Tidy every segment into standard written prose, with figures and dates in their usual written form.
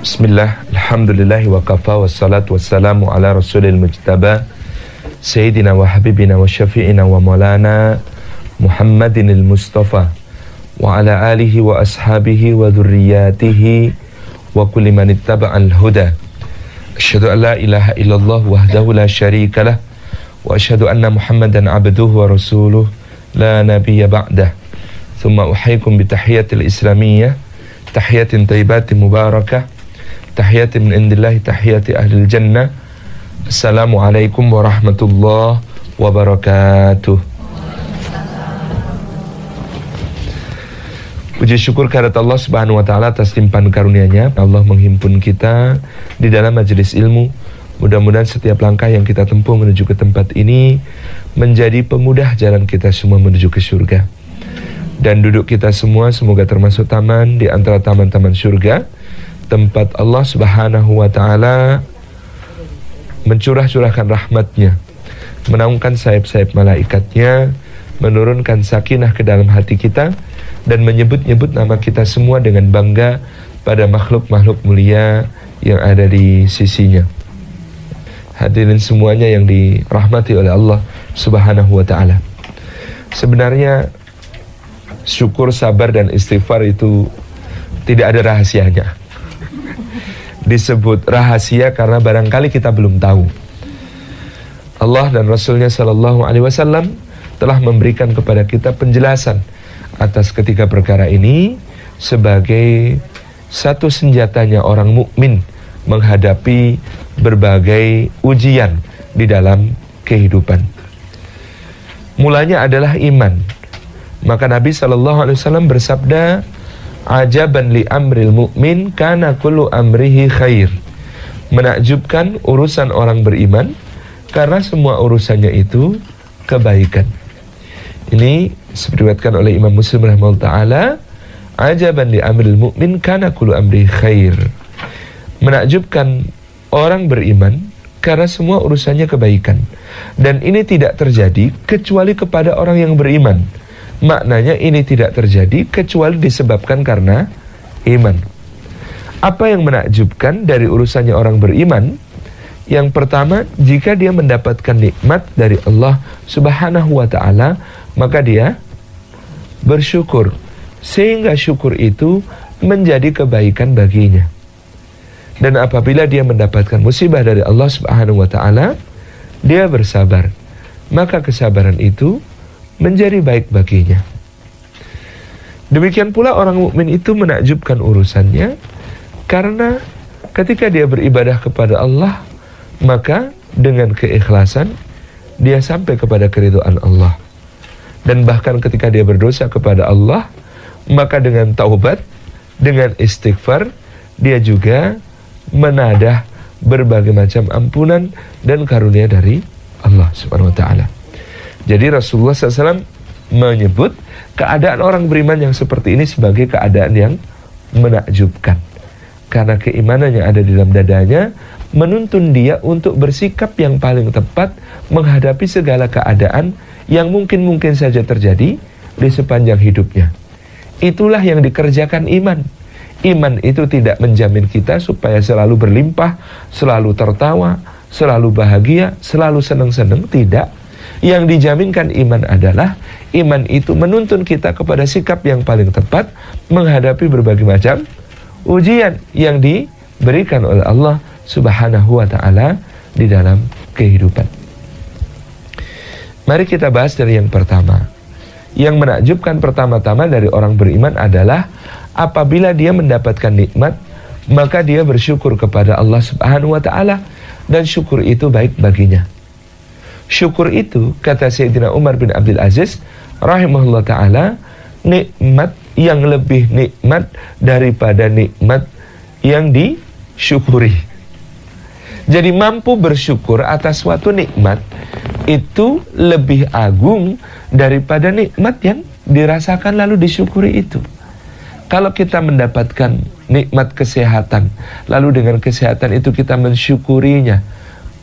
Bismillah, alhamdulillahi wa kafa, wassalatu wassalamu ala rasulil mujtaba Sayyidina wa habibina wa syafi'ina wa maulana Muhammadinil Mustafa wa ala alihi wa ashabihi wa dhurriyatihi wa kulli man ittaba'al huda. Asyhadu an la ilaha illallah wahdahu la syarika lah wa asyhadu anna Muhammadan abduhu wa rasuluh la nabiyya ba'dah. Thumma uhayyikum bi tahiyatil islamiyyah, tahiyatin thayyibatin mubarakah, tahiyati min indillahi tahiyati ahlil jannah. Assalamualaikum warahmatullahi wabarakatuh. Puji syukur kehadirat Allah Subhanahu wa taala atas limpahan karunia-Nya. Allah menghimpun kita di dalam majelis ilmu. Mudah-mudahan setiap langkah yang kita tempuh menuju ke tempat ini menjadi pemudah jalan kita semua menuju ke surga. Dan duduk kita semua semoga termasuk taman di antara taman-taman surga, tempat Allah Subhanahu wa ta'ala mencurah-curahkan rahmatnya, menaungkan sayap-sayap malaikatnya, menurunkan sakinah ke dalam hati kita, dan menyebut-nyebut nama kita semua dengan bangga pada makhluk-makhluk mulia yang ada di sisinya. Hadirin semuanya yang dirahmati oleh Allah Subhanahu wa ta'ala. Sebenarnya syukur, sabar, dan istighfar itu tidak ada rahasianya. Disebut rahasia karena barangkali kita belum tahu. Allah dan Rasulnya Sallallahu Alaihi Wasallam telah memberikan kepada kita penjelasan atas ketiga perkara ini sebagai satu senjatanya orang mukmin menghadapi berbagai ujian di dalam kehidupan. Mulanya adalah iman. Maka Nabi Sallallahu Alaihi Wasallam bersabda, ajaban li amril mu'min kana kullu amrihi khair. Menakjubkan urusan orang beriman karena semua urusannya itu kebaikan. Ini diriwayatkan oleh Imam Muslim rahimahullah taala, ajaban li amril mu'min kana kullu amrihi khair. Menakjubkan orang beriman karena semua urusannya kebaikan. Dan ini tidak terjadi kecuali kepada orang yang beriman. Maknanya ini tidak terjadi kecuali disebabkan karena iman. Apa yang menakjubkan dari urusannya orang beriman? Yang pertama, jika dia mendapatkan nikmat dari Allah Subhanahu wa ta'ala, maka dia bersyukur, sehingga syukur itu menjadi kebaikan baginya. Dan apabila dia mendapatkan musibah dari Allah Subhanahu wa ta'ala, dia bersabar, maka kesabaran itu menjadi baik baginya. Demikian pula orang mukmin itu menakjubkan urusannya karena ketika dia beribadah kepada Allah, maka dengan keikhlasan dia sampai kepada keridhaan Allah. Dan bahkan ketika dia berdosa kepada Allah, maka dengan taubat, dengan istighfar, dia juga menadah berbagai macam ampunan dan karunia dari Allah Subhanahu wa ta'ala. Jadi Rasulullah SAW menyebut keadaan orang beriman yang seperti ini sebagai keadaan yang menakjubkan. Karena keimanan yang ada di dalam dadanya menuntun dia untuk bersikap yang paling tepat menghadapi segala keadaan yang mungkin saja terjadi di sepanjang hidupnya. Itulah yang dikerjakan iman. Iman itu tidak menjamin kita supaya selalu berlimpah, selalu tertawa, selalu bahagia, selalu senang-senang, tidak. Yang dijaminkan iman adalah iman itu menuntun kita kepada sikap yang paling tepat menghadapi berbagai macam ujian yang diberikan oleh Allah Subhanahu wa ta'ala di dalam kehidupan. Mari kita bahas dari yang pertama. Yang menakjubkan pertama-tama dari orang beriman adalah apabila dia mendapatkan nikmat, maka dia bersyukur kepada Allah Subhanahu wa ta'ala, dan syukur itu baik baginya. Syukur itu, kata Sayyidina Umar bin Abdul Aziz rahimahullah ta'ala, nikmat yang lebih nikmat daripada nikmat yang disyukuri. Jadi mampu bersyukur atas suatu nikmat itu lebih agung daripada nikmat yang dirasakan lalu disyukuri itu. Kalau kita mendapatkan nikmat kesehatan, lalu dengan kesehatan itu kita mensyukurinya,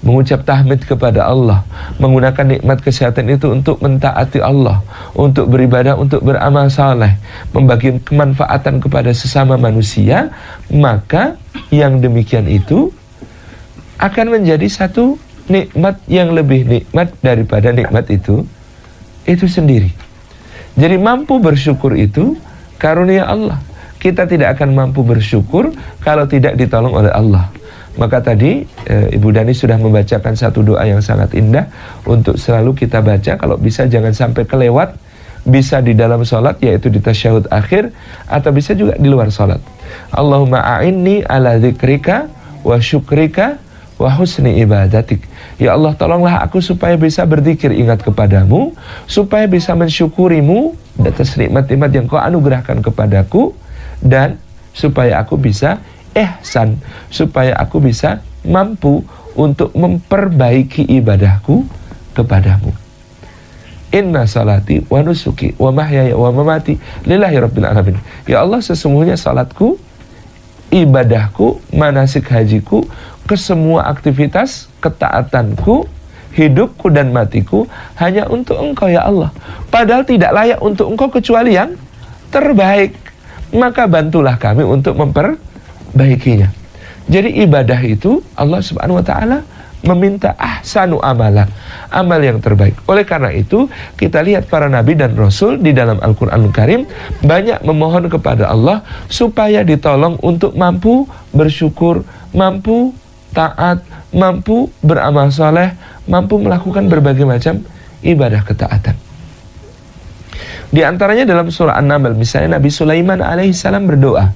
mengucap tahmid kepada Allah, menggunakan nikmat kesehatan itu untuk mentaati Allah, untuk beribadah, untuk beramal saleh, membagi kemanfaatan kepada sesama manusia, maka yang demikian itu akan menjadi satu nikmat yang lebih nikmat daripada nikmat itu sendiri. Jadi mampu bersyukur itu karunia Allah. Kita tidak akan mampu bersyukur kalau tidak ditolong oleh Allah. Maka tadi Ibu Dani sudah membacakan satu doa yang sangat indah untuk selalu kita baca. Kalau bisa jangan sampai kelewat. Bisa di dalam sholat, yaitu di tasyahud akhir, atau bisa juga di luar sholat. Allahumma a'inni ala dzikrika wa syukrika wa husni ibadatik. Ya Allah, tolonglah aku supaya bisa berzikir ingat kepadamu, supaya bisa mensyukurimu atas nikmat-nikmat yang kau anugerahkan kepadaku, dan supaya aku bisa ihsan, supaya aku bisa mampu untuk memperbaiki ibadahku kepadamu. Inna salati wa nusuki wa mahyaya wa mamati lillahi rabbil alamin. Ya Allah, sesungguhnya salatku, ibadahku, manasik hajiku, kesemua aktivitas ketaatanku, hidupku dan matiku hanya untuk Engkau ya Allah. Padahal tidak layak untuk Engkau kecuali yang terbaik. Maka bantulah kami untuk memperbaikinya. Jadi ibadah itu Allah Subhanahu wa taala meminta ahsanu amala, amal yang terbaik. Oleh karena itu, kita lihat para nabi dan rasul di dalam Al-Qur'anul Karim banyak memohon kepada Allah supaya ditolong untuk mampu bersyukur, mampu taat, mampu beramal saleh, mampu melakukan berbagai macam ibadah ketaatan. Di antaranya dalam surah An-Naml, misalnya Nabi Sulaiman alaihissalam berdoa,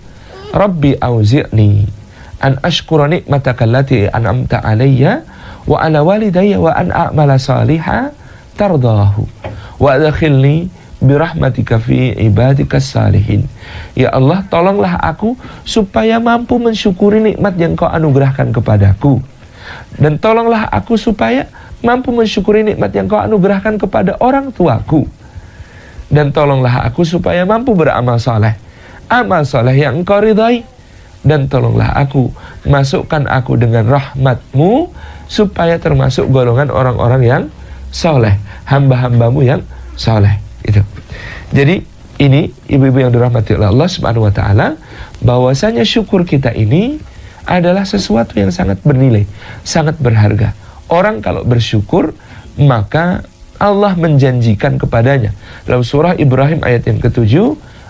Rabbi auzi'ni an ashkura ni'mataka allati an'amta alayya wa ala walidayya wa an a'mala salihan tardahu wa adkhilni birahmatika fi ibadikas salihin. Ya Allah, tolonglah aku supaya mampu mensyukuri nikmat yang Kau anugerahkan kepadaku, dan tolonglah aku supaya mampu mensyukuri nikmat yang Kau anugerahkan kepada orang tuaku, dan tolonglah aku supaya mampu beramal saleh, amal saleh yang Engkau ridai, dan tolonglah aku, masukkan aku dengan rahmat-Mu supaya termasuk golongan orang-orang yang saleh, hamba-hambamu yang saleh. Itu. Jadi ini ibu-ibu yang dirahmati oleh Allah Subhanahu wa taala, bahwasanya syukur kita ini adalah sesuatu yang sangat bernilai, sangat berharga. Orang kalau bersyukur, maka Allah menjanjikan kepadanya dalam surah Ibrahim ayat yang ke-7,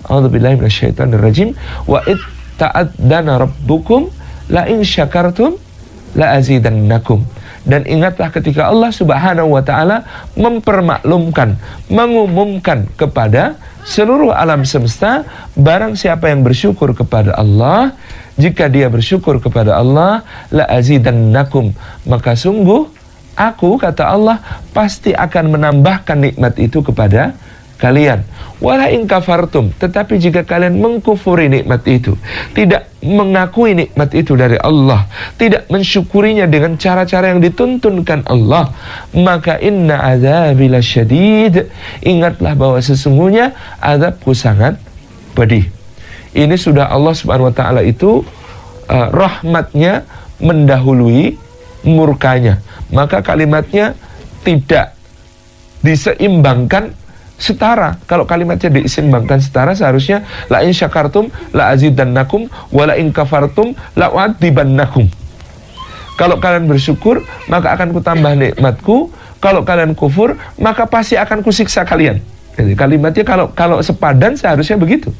A'udzubillahi minasyaitonirrajim, wa id ta'adzana rabbukum la in syakartum la azidannakum. Dan ingatlah ketika Allah Subhanahu wa taala mempermaklumkan, mengumumkan kepada seluruh alam semesta, barang siapa yang bersyukur kepada Allah, jika dia bersyukur kepada Allah, la azidannakum, maka sungguh aku, kata Allah, pasti akan menambahkan nikmat itu kepada kalian. Wala in kafartum, tetapi jika kalian mengkufuri nikmat itu, tidak mengakui nikmat itu dari Allah, tidak mensyukurinya dengan cara-cara yang dituntunkan Allah, maka inna azabi lasyadid, ingatlah bahwa sesungguhnya azabku sangat pedih. Ini sudah Allah Subhanahu wa taala itu rahmatnya mendahului murkanya, maka kalimatnya tidak diseimbangkan setara. Kalau kalimatnya diseimbangkan setara, seharusnya la in syakartum la azidannakum wa la in kafartum la u'adzibannakum. Kalau kalian bersyukur, maka akan kutambah nikmatku. Kalau kalian kufur, maka pasti akan kusiksa kalian. Jadi kalimatnya kalau sepadan seharusnya begitu.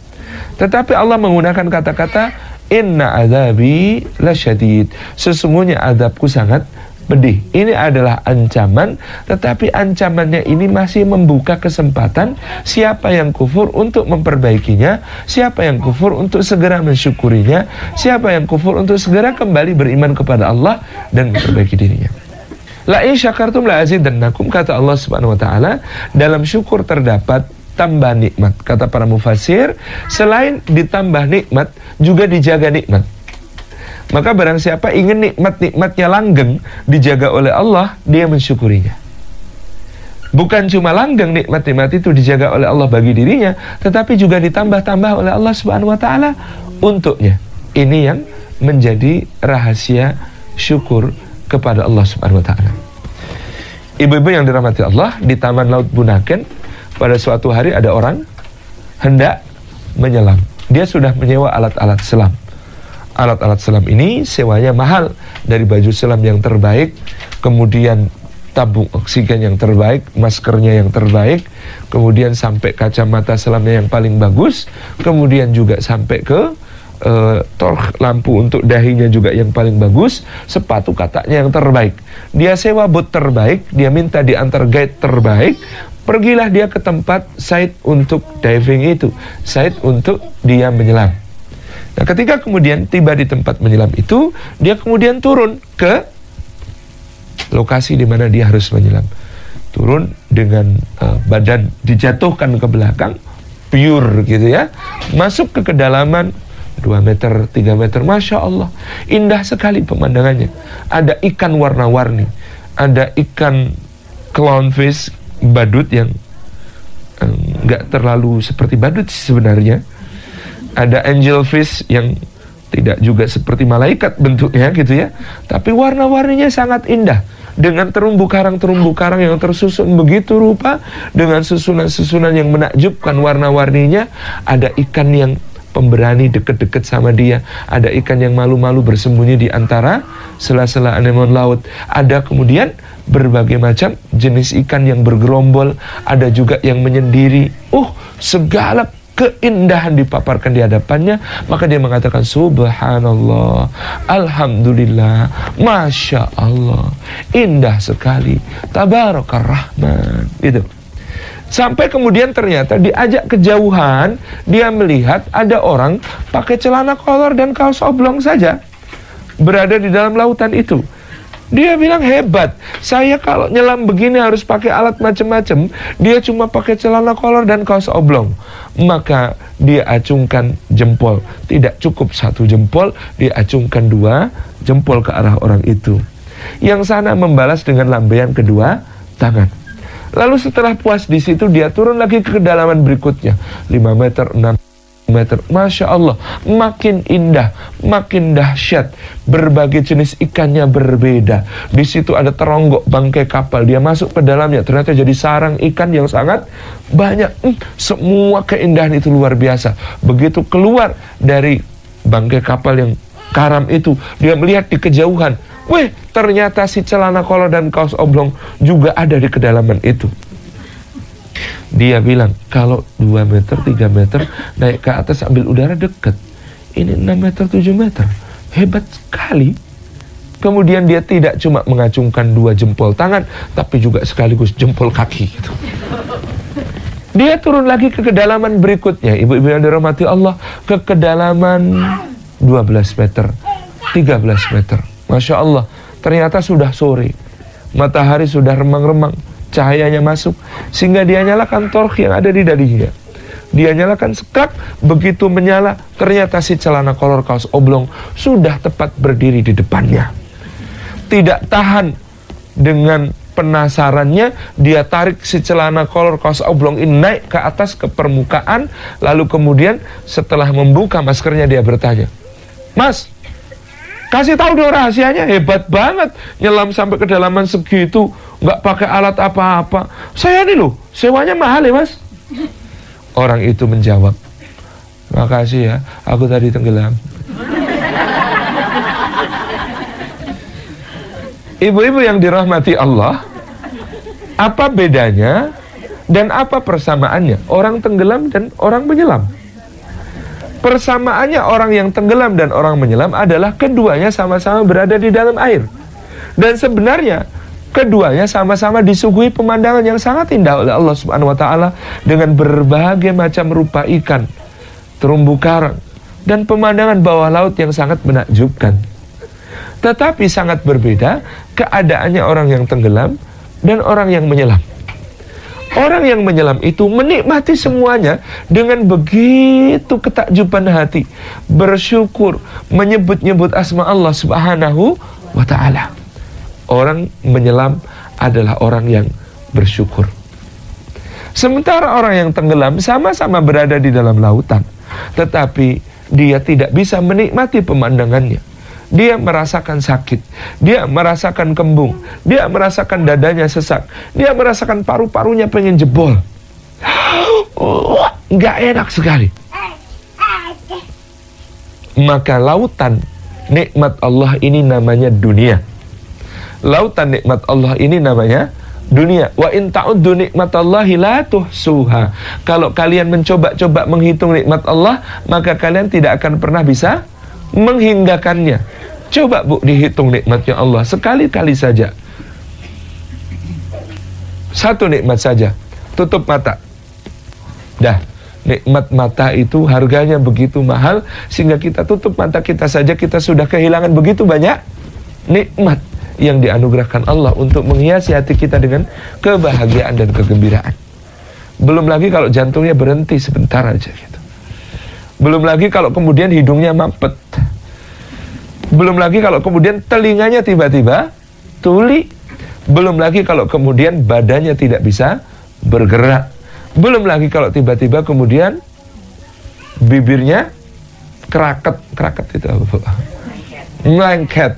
Tetapi Allah menggunakan kata-kata inna azabi lasyadid, sesungguhnya azabku sangat pedih. Ini adalah ancaman, tetapi ancamannya ini masih membuka kesempatan siapa yang kufur untuk memperbaikinya, siapa yang kufur untuk segera mensyukurinya, siapa yang kufur untuk segera kembali beriman kepada Allah dan memperbaiki dirinya. La in syakartum la azidannakum, kata Allah Subhanahu wa taala, dalam syukur terdapat tambah nikmat. Kata para mufassir, selain ditambah nikmat, juga dijaga nikmat. Maka barang siapa ingin nikmat-nikmatnya langgeng dijaga oleh Allah, dia mensyukurinya. Bukan cuma langgeng nikmat-nikmat itu dijaga oleh Allah bagi dirinya, tetapi juga ditambah-tambah oleh Allah Subhanahu wa taala untuknya. Ini yang menjadi rahasia syukur kepada Allah Subhanahu wa taala. Ibu-ibu yang dirahmati Allah, di Taman Laut Bunaken pada suatu hari ada orang hendak menyelam. Dia sudah menyewa alat-alat selam. Alat-alat selam ini sewanya mahal, dari baju selam yang terbaik, kemudian tabung oksigen yang terbaik, maskernya yang terbaik, kemudian sampai kacamata selamnya yang paling bagus, kemudian juga sampai ke torch lampu untuk dahinya juga yang paling bagus, sepatu kataknya yang terbaik. Dia sewa bot terbaik, dia minta diantar guide terbaik. Pergilah dia ke tempat site untuk diving itu, site untuk dia menyelam. Nah, ketika kemudian tiba di tempat menyelam itu, dia kemudian turun ke lokasi di mana dia harus menyelam. Turun dengan badan dijatuhkan ke belakang, pure gitu ya, masuk ke kedalaman 2 meter, 3 meter, Masya Allah, indah sekali pemandangannya. Ada ikan warna-warni, ada ikan clownfish, badut yang nggak terlalu seperti badut sebenarnya. Ada angelfish yang tidak juga seperti malaikat bentuknya gitu ya, tapi warna-warninya sangat indah, dengan terumbu karang yang tersusun begitu rupa, dengan susunan-susunan yang menakjubkan warna-warninya. Ada ikan yang pemberani deket-deket sama dia, ada ikan yang malu-malu bersembunyi di antara sela-sela anemon laut, ada kemudian berbagai macam jenis ikan yang bergerombol, ada juga yang menyendiri. Segala keindahan dipaparkan di hadapannya. Maka dia mengatakan, subhanallah, alhamdulillah, masya Allah, indah sekali, tabarakar rahman, gitu. Sampai kemudian ternyata diajak kejauhan, dia melihat ada orang pakai celana kolor dan kaos oblong saja berada di dalam lautan itu. Dia bilang, hebat, saya kalau nyelam begini harus pakai alat macam-macam, dia cuma pakai celana kolor dan kaos oblong. Maka dia acungkan jempol, tidak cukup 1 jempol, dia acungkan 2 jempol ke arah orang itu. Yang sana membalas dengan lambaian kedua tangan. Lalu setelah puas di situ, dia turun lagi ke kedalaman berikutnya, 5 meter, 6 meter. Masya Allah, makin indah, makin dahsyat. Berbagai jenis ikannya berbeda. Di situ ada teronggok bangkai kapal. Dia masuk ke dalamnya, ternyata jadi sarang ikan yang sangat banyak. Semua keindahan itu luar biasa. Begitu keluar dari bangkai kapal yang karam itu, dia melihat di kejauhan, ternyata si celana kolor dan kaos oblong juga ada di kedalaman itu. Dia bilang, kalau 2 meter, 3 meter naik ke atas ambil udara dekat, ini 6 meter, 7 meter, hebat sekali. Kemudian dia tidak cuma mengacungkan 2 jempol tangan, tapi juga sekaligus jempol kaki gitu. Dia turun lagi ke kedalaman berikutnya, ibu-ibu yang dirahmati Allah, ke kedalaman 12 meter, 13 meter. Masya Allah, ternyata sudah sore, matahari sudah remang-remang, cahayanya masuk, sehingga dia nyalakan torch yang ada di dadinya. Dia nyalakan sekak, begitu menyala, ternyata si celana kolor kaos oblong sudah tepat berdiri di depannya. Tidak tahan dengan penasarannya, dia tarik si celana kolor kaos oblong ini naik ke atas ke permukaan, lalu kemudian setelah membuka maskernya dia bertanya, Mas, kasih tahu dong rahasianya, hebat banget nyelam sampai kedalaman segitu, nggak pakai alat apa-apa. Saya nih loh, sewanya mahal ya Mas. Orang itu menjawab, makasih ya, aku tadi tenggelam. Ibu-ibu yang dirahmati Allah, apa bedanya dan apa persamaannya orang tenggelam dan orang menyelam? Persamaannya orang yang tenggelam dan orang menyelam adalah keduanya sama-sama berada di dalam air. Dan sebenarnya keduanya sama-sama disuguhi pemandangan yang sangat indah oleh Allah Subhanahu wa taala dengan berbagai macam rupa ikan, terumbu karang, dan pemandangan bawah laut yang sangat menakjubkan. Tetapi sangat berbeda keadaannya orang yang tenggelam dan orang yang menyelam. Orang yang menyelam itu menikmati semuanya dengan begitu ketakjuban hati, bersyukur, menyebut-nyebut asma Allah Subhanahu wa ta'ala. Orang menyelam adalah orang yang bersyukur. Sementara orang yang tenggelam sama-sama berada di dalam lautan, tetapi dia tidak bisa menikmati pemandangannya. dia merasakan sakit, dia merasakan kembung, dia merasakan dadanya sesak, dia merasakan paru-parunya pengen jebol. Nggak enak sekali. Maka lautan nikmat Allah ini namanya dunia. Lautan nikmat Allah ini namanya dunia. Wa in ta'uddu nikmatallahi la tuhsuha. Kalau kalian mencoba-coba menghitung nikmat Allah, maka kalian tidak akan pernah bisa menghinggakannya. Coba Bu dihitung nikmatnya Allah sekali-kali saja. Satu nikmat saja. Tutup mata. Dah, nikmat mata itu harganya begitu mahal, sehingga kita tutup mata kita saja kita sudah kehilangan begitu banyak nikmat yang dianugerahkan Allah untuk menghiasi hati kita dengan kebahagiaan dan kegembiraan. Belum lagi kalau jantungnya berhenti sebentar aja gitu. Belum lagi kalau kemudian hidungnya mampet. Belum lagi kalau kemudian telinganya tiba-tiba tuli. Belum lagi kalau kemudian badannya tidak bisa bergerak. Belum lagi kalau tiba-tiba kemudian bibirnya keraket itu apa? Melengket.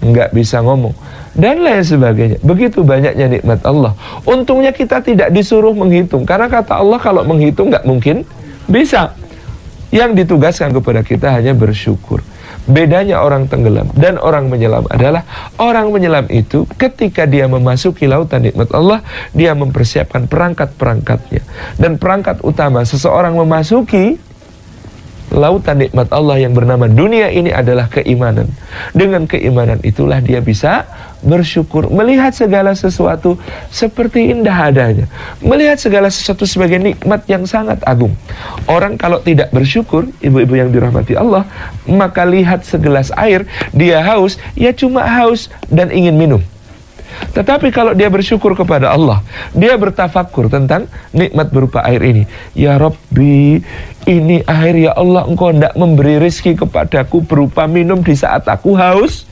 Nggak bisa ngomong dan lain sebagainya. Begitu banyaknya nikmat Allah. Untungnya kita tidak disuruh menghitung, karena kata Allah kalau menghitung nggak mungkin bisa. Yang ditugaskan kepada kita hanya bersyukur. Bedanya orang tenggelam dan orang menyelam adalah orang menyelam itu ketika dia memasuki lautan nikmat Allah, dia mempersiapkan perangkat-perangkatnya. Dan perangkat utama seseorang memasuki lautan nikmat Allah yang bernama dunia ini adalah keimanan. Dengan keimanan itulah dia bisa bersyukur, melihat segala sesuatu seperti indah adanya, melihat segala sesuatu sebagai nikmat yang sangat agung. Orang kalau tidak bersyukur, ibu-ibu yang dirahmati Allah, maka lihat segelas air, dia haus, ya cuma haus dan ingin minum. Tetapi kalau dia bersyukur kepada Allah, dia bertafakur tentang nikmat berupa air ini. Ya Rabbi, ini air ya Allah, Engkau hendak memberi rizki kepadaku berupa minum di saat aku haus.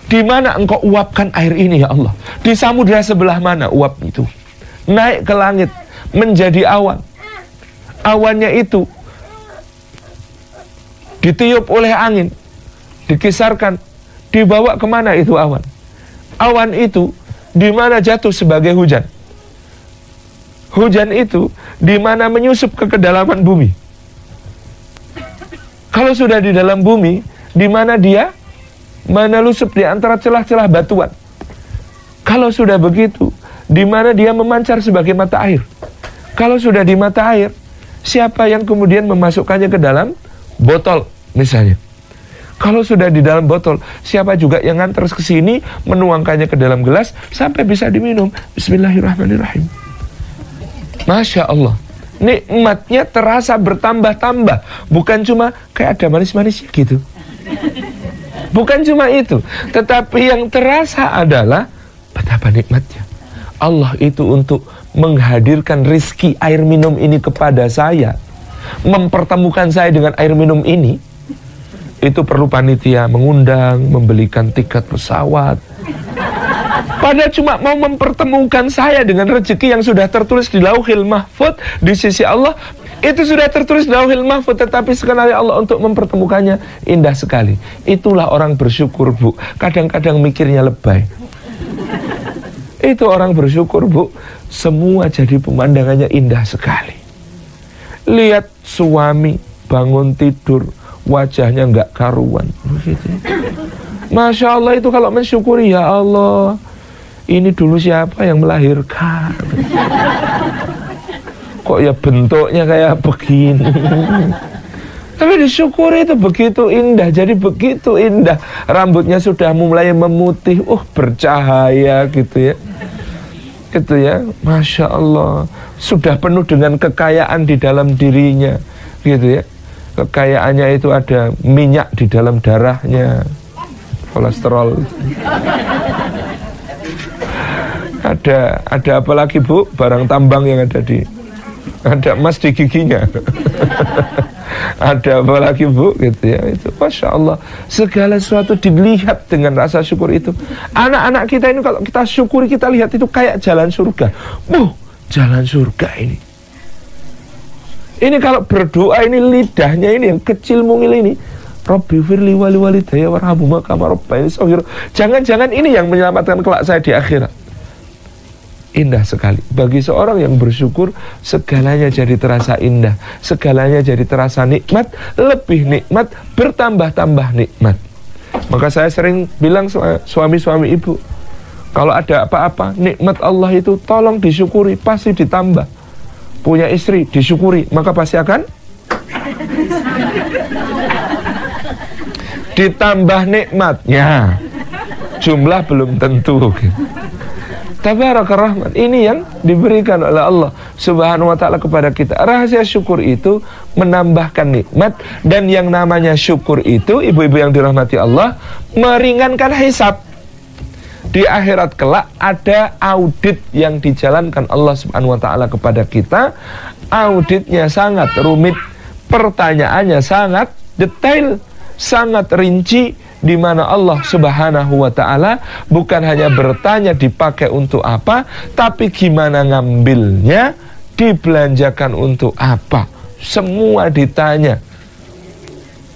Di mana Engkau uapkan air ini ya Allah? Di samudera sebelah mana uap itu? Naik ke langit menjadi awan. Awannya itu ditiup oleh angin, dikisarkan, dibawa kemana itu awan? Awan itu di mana jatuh sebagai hujan. Hujan itu di mana menyusup ke kedalaman bumi. Kalau sudah di dalam bumi, di mana dia menelusup di antara celah-celah batuan. Kalau sudah begitu, di mana dia memancar sebagai mata air. Kalau sudah di mata air, siapa yang kemudian memasukkannya ke dalam botol misalnya? Kalau sudah di dalam botol, siapa juga yang nganter ke sini, menuangkannya ke dalam gelas sampai bisa diminum. Bismillahirrahmanirrahim. Masya Allah, nikmatnya terasa bertambah-tambah. Bukan cuma kayak ada manis-manisnya gitu. Bukan cuma itu, tetapi yang terasa adalah betapa nikmatnya Allah itu untuk menghadirkan rizki air minum ini kepada saya, mempertemukan saya dengan air minum ini. Itu perlu panitia mengundang, membelikan tiket pesawat. Padahal cuma mau mempertemukan saya dengan rezeki yang sudah tertulis di Lauhil Mahfuz di sisi Allah. Itu sudah tertulis di Lauhil Mahfuz, tetapi sekali Allah untuk mempertemukannya indah sekali. Itulah orang bersyukur, Bu. Kadang-kadang mikirnya lebay. Itu orang bersyukur, Bu. Semua jadi pemandangannya indah sekali. Lihat suami bangun tidur, wajahnya nggak karuan, begitu. Masya Allah, itu kalau mensyukuri, ya Allah, ini dulu siapa yang melahirkan? Kok ya bentuknya kayak begini? Tapi disyukuri itu begitu indah, jadi begitu indah. Rambutnya sudah mulai memutih, bercahaya gitu ya. Gitu ya, Masya Allah. Sudah penuh dengan kekayaan di dalam dirinya, gitu ya. Kekayaannya itu ada minyak di dalam darahnya, kolesterol. Ada apa lagi, Bu? Barang tambang yang ada ada emas di giginya. Ada apa lagi, Bu? Gitu ya. Itu Masya Allah. Segala sesuatu dilihat dengan rasa syukur itu. Anak-anak kita ini kalau kita syukuri, kita lihat itu kayak jalan surga. Jalan surga ini. Ini kalau berdoa ini lidahnya ini yang kecil mungil ini Rabbi firli wali walidayya warhamhuma kama rabbayani shaghira. Jangan-jangan ini yang menyelamatkan kelak saya di akhirat. Indah sekali. Bagi seorang yang bersyukur, segalanya jadi terasa indah, segalanya jadi terasa nikmat, lebih nikmat, bertambah-tambah nikmat. Maka saya sering bilang suami-suami ibu, kalau ada apa-apa, nikmat Allah itu tolong disyukuri, pasti ditambah. Punya istri, disyukuri, maka pasti akan ditambah nikmatnya. Jumlah belum tentu. Tabarakar Rahman, ini yang diberikan oleh Allah Subhanahu wa ta'ala kepada kita. Rahasia syukur itu menambahkan nikmat, dan yang namanya syukur itu, ibu-ibu yang dirahmati Allah, meringankan hisab. Di akhirat kelak ada audit yang dijalankan Allah Subhanahu wa ta'ala kepada kita. Auditnya sangat rumit, pertanyaannya sangat detail, sangat rinci, di mana Allah Subhanahu wa ta'ala bukan hanya bertanya dipakai untuk apa, tapi gimana ngambilnya, dibelanjakan untuk apa. Semua ditanya,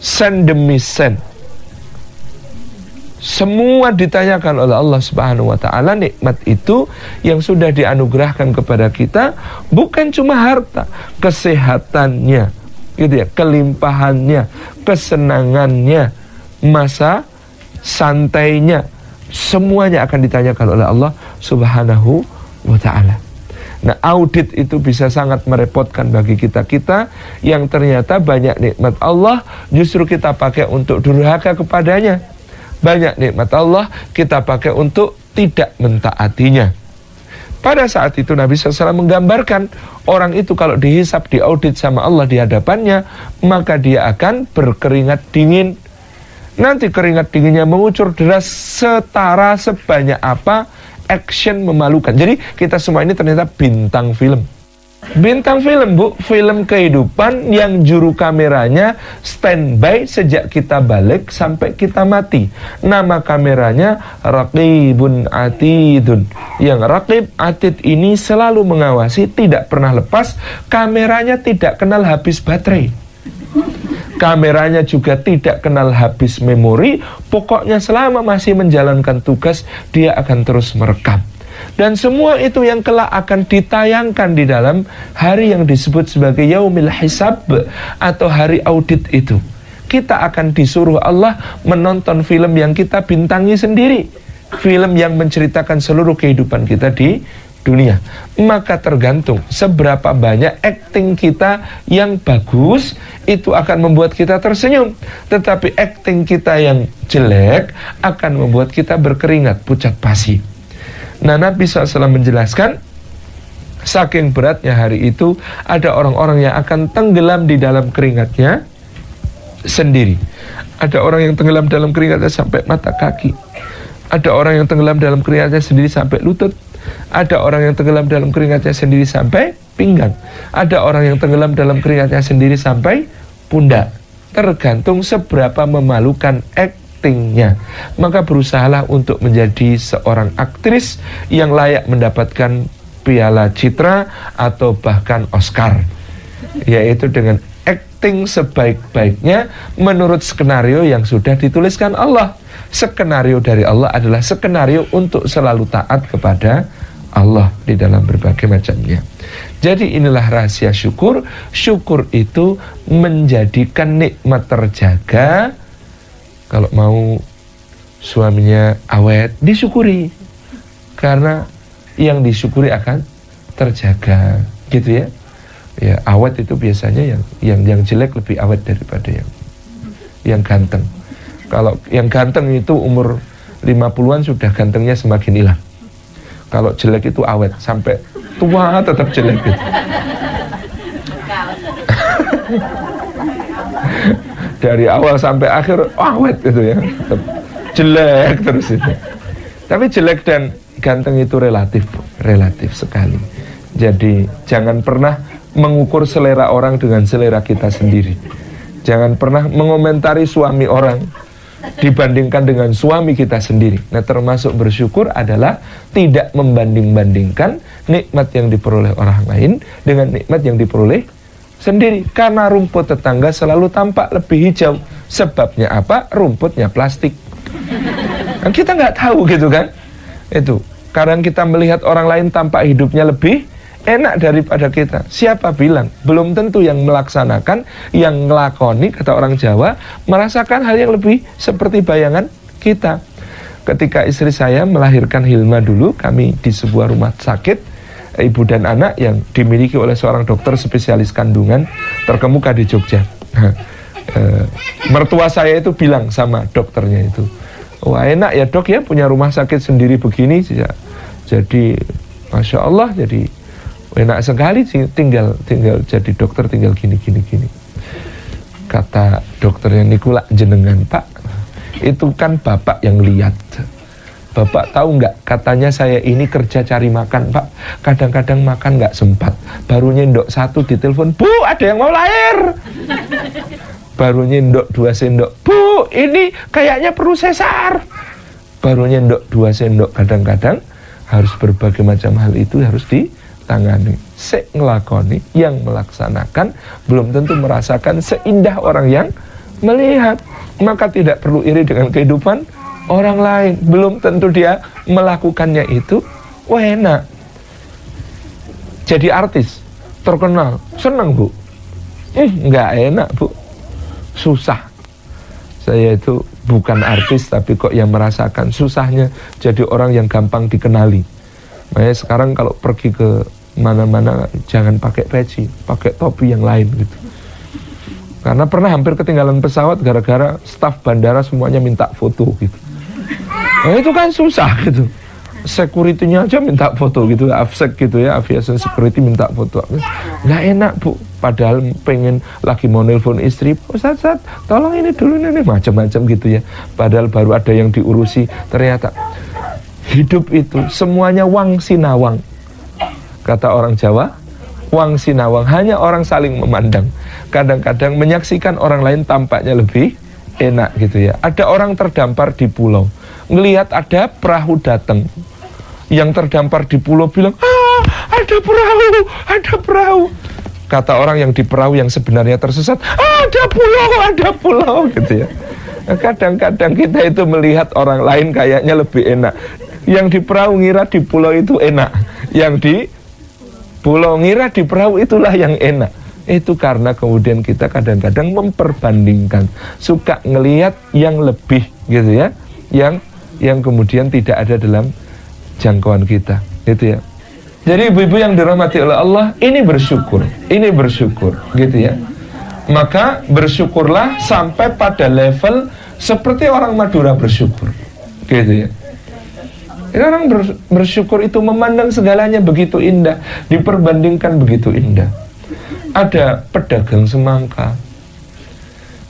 sen demi sen. Semua ditanyakan oleh Allah Subhanahu wa ta'ala. Nikmat itu yang sudah dianugerahkan kepada kita bukan cuma harta, kesehatannya, gitu ya, kelimpahannya, kesenangannya, masa santainya, semuanya akan ditanyakan oleh Allah Subhanahu wa ta'ala. Nah, audit itu bisa sangat merepotkan bagi kita yang ternyata banyak nikmat Allah justru kita pakai untuk durhaka kepadanya. Banyak nikmat Allah kita pakai untuk tidak mentaatinya. Pada saat itu Nabi SAW menggambarkan orang itu kalau dihisap, diaudit sama Allah di hadapannya, maka dia akan berkeringat dingin. Nanti keringat dinginnya mengucur deras setara sebanyak apa action memalukan. Jadi kita semua ini ternyata bintang film. Bintang film, Bu, film kehidupan yang juru kameranya standby sejak kita balik sampai kita mati. Nama kameranya Raqibun Atidun. Yang Raqib Atid ini selalu mengawasi, tidak pernah lepas. Kameranya tidak kenal habis baterai. Kameranya juga tidak kenal habis memori. Pokoknya selama masih menjalankan tugas, dia akan terus merekam. Dan semua itu yang kelak akan ditayangkan di dalam hari yang disebut sebagai Yaumil Hisab, atau hari audit itu. Kita akan disuruh Allah menonton film yang kita bintangi sendiri, film yang menceritakan seluruh kehidupan kita di dunia. Maka tergantung seberapa banyak acting kita yang bagus, itu akan membuat kita tersenyum. Tetapi acting kita yang jelek akan membuat kita berkeringat pucat pasi. Nah, Nabi SAW menjelaskan, saking beratnya hari itu, ada orang-orang yang akan tenggelam di dalam keringatnya sendiri. Ada orang yang tenggelam dalam keringatnya sampai mata kaki. Ada orang yang tenggelam dalam keringatnya sendiri sampai lutut. Ada orang yang tenggelam dalam keringatnya sendiri sampai pinggang. Ada orang yang tenggelam dalam keringatnya sendiri sampai pundak. Tergantung seberapa memalukan aktingnya. Maka berusahalah untuk menjadi seorang aktris yang layak mendapatkan piala citra atau bahkan Oscar, yaitu dengan akting sebaik-baiknya menurut skenario yang sudah dituliskan Allah. Skenario dari Allah adalah skenario untuk selalu taat kepada Allah di dalam berbagai macamnya. Jadi inilah rahasia syukur. Syukur itu menjadikan nikmat terjaga. Kalau mau suaminya awet, disyukuri, karena yang disyukuri akan terjaga, gitu ya. Ya, awet itu biasanya yang jelek lebih awet daripada yang ganteng. Kalau yang ganteng itu umur 50-an sudah gantengnya semakin hilang. Kalau jelek itu awet sampai tua tetap jelek gitu. Dari awal sampai akhir awet gitu ya, tetap jelek terus itu. Tapi jelek dan ganteng itu relatif sekali. Jadi jangan pernah mengukur selera orang dengan selera kita sendiri. Jangan pernah mengomentari suami orang dibandingkan dengan suami kita sendiri. Nah, termasuk bersyukur adalah tidak membanding-bandingkan nikmat yang diperoleh orang lain dengan nikmat yang diperoleh sendiri. Karena rumput tetangga selalu tampak lebih hijau Sebabnya apa? Rumputnya plastik. Kan kita nggak tahu gitu kan. Itu kadang kita melihat orang lain tampak hidupnya lebih enak daripada kita. Siapa bilang? Belum tentu yang melaksanakan, yang ngelakoni, kata orang Jawa, merasakan hal yang lebih seperti bayangan kita. Ketika istri saya melahirkan Hilma dulu, kami di sebuah rumah sakit ibu dan anak yang dimiliki oleh seorang dokter spesialis kandungan terkemuka di Jogja. Mertua saya itu bilang sama dokternya itu, wah enak ya dok ya punya rumah sakit sendiri begini. Jadi Masya Allah, jadi enak sekali sih tinggal jadi dokter, tinggal gini. Kata dokternya, nikula jenengan pak, itu kan bapak yang lihat. Bapak tahu nggak, katanya saya ini kerja cari makan pak, kadang-kadang makan nggak sempat. Baru nyendok satu ditelepon, bu ada yang mau lahir. Baru nyendok 2 sendok, bu ini kayaknya perlu sesar. Baru nyendok 2 sendok, kadang-kadang harus berbagai macam hal itu harus ditangani. Ngelakoni, yang melaksanakan belum tentu merasakan seindah orang yang melihat. Maka tidak perlu iri dengan kehidupan orang lain, belum tentu dia melakukannya itu enak. Jadi artis terkenal, senang bu, nggak enak bu, susah. Saya itu bukan artis tapi kok yang merasakan susahnya jadi orang yang gampang dikenali. Makanya sekarang kalau pergi ke mana-mana jangan pakai peci, pakai topi yang lain gitu. Karena pernah hampir ketinggalan pesawat gara-gara staf bandara semuanya minta foto gitu. Nah itu kan susah gitu. Security-nya aja minta foto gitu, AFSEC gitu ya, aviation security minta foto. Nggak enak bu, padahal pengen lagi mau nelpon istri, Ustaz, tolong ini dulu ini, macam-macam gitu ya. Padahal baru ada yang diurusi, ternyata hidup itu semuanya wang sinawang. Kata orang Jawa, wang sinawang, hanya orang saling memandang. Kadang-kadang menyaksikan orang lain tampaknya lebih enak gitu ya. Ada orang terdampar di pulau, ngelihat ada perahu datang. Yang terdampar di pulau bilang, ada perahu. Kata orang yang di perahu yang sebenarnya tersesat, ada pulau gitu ya. Kadang-kadang kita itu melihat orang lain kayaknya lebih enak. Yang di perahu ngira di pulau itu enak, yang di pulau ngira di perahu itulah yang enak. Itu karena kemudian kita kadang-kadang memperbandingkan, suka ngelihat yang lebih gitu ya, yang kemudian tidak ada dalam jangkauan kita gitu ya. Jadi ibu-ibu yang dirahmati oleh Allah, ini bersyukur gitu ya. Maka bersyukurlah sampai pada level seperti orang Madura bersyukur gitu ya. Orang bersyukur itu memandang segalanya begitu indah, diperbandingkan begitu indah. Ada pedagang semangka,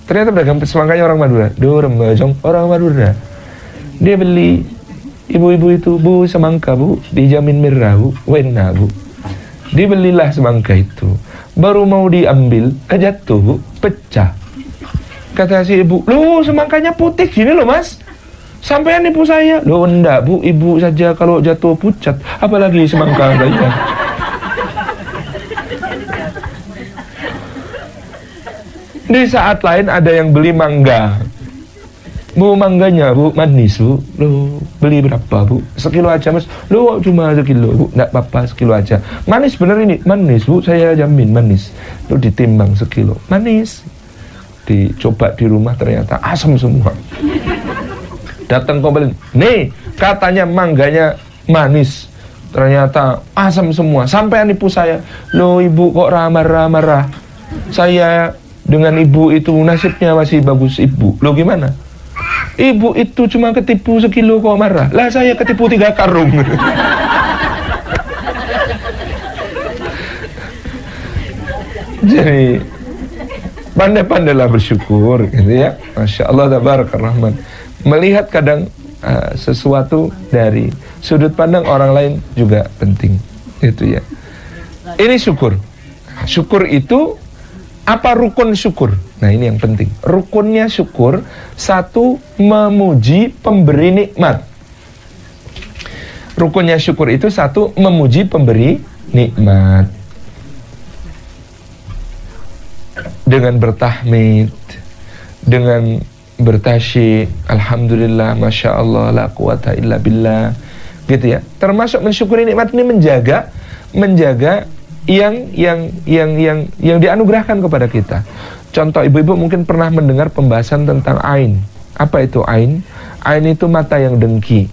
ternyata pedagang semangkanya orang Madura, orang Madura. Dia beli, ibu-ibu itu, bu semangka bu, dijamin merah bu, wena bu. Dibelilah semangka itu, baru mau diambil, kejatuh bu, pecah. Kata si ibu, loh semangkanya putih gini loh mas, sampean ibu saya. Loh enggak bu, ibu saja kalau jatuh pucat, apalagi semangka saya. Di saat lain ada yang beli mangga, bu mangganya bu manis bu, lo beli berapa bu? Sekilo aja mas. Lo cuma sekilo bu, enggak apa-apa sekilo aja. Manis bener ini, manis bu, saya jamin manis. Lo ditimbang sekilo, manis. Dicoba di rumah ternyata asam semua. Datang komplain, nih katanya mangganya manis, ternyata asam semua. Sampai nipu saya. Lo ibu kok marah-marah? Saya dengan ibu itu nasibnya masih bagus ibu. Lo gimana? Ibu itu cuma ketipu sekilo kok marah. Lah saya ketipu 3 karung. Jadi pandai-pandailah bersyukur gitu ya. Masya Allah tabarakallah rahman. Melihat kadang sesuatu dari sudut pandang orang lain juga penting gitu ya. Ini syukur. Syukur itu apa rukun syukur? Nah ini yang penting. Rukunnya syukur, 1, memuji pemberi nikmat. Rukunnya syukur itu 1, memuji pemberi nikmat. Dengan bertahmid, dengan bertasyik, alhamdulillah, masya Allah, la quwata illa billah, gitu ya. Termasuk mensyukuri nikmat ini menjaga yang dianugerahkan kepada kita. Contoh, ibu-ibu mungkin pernah mendengar pembahasan tentang ain. Apa itu ain? Ain itu mata yang dengki.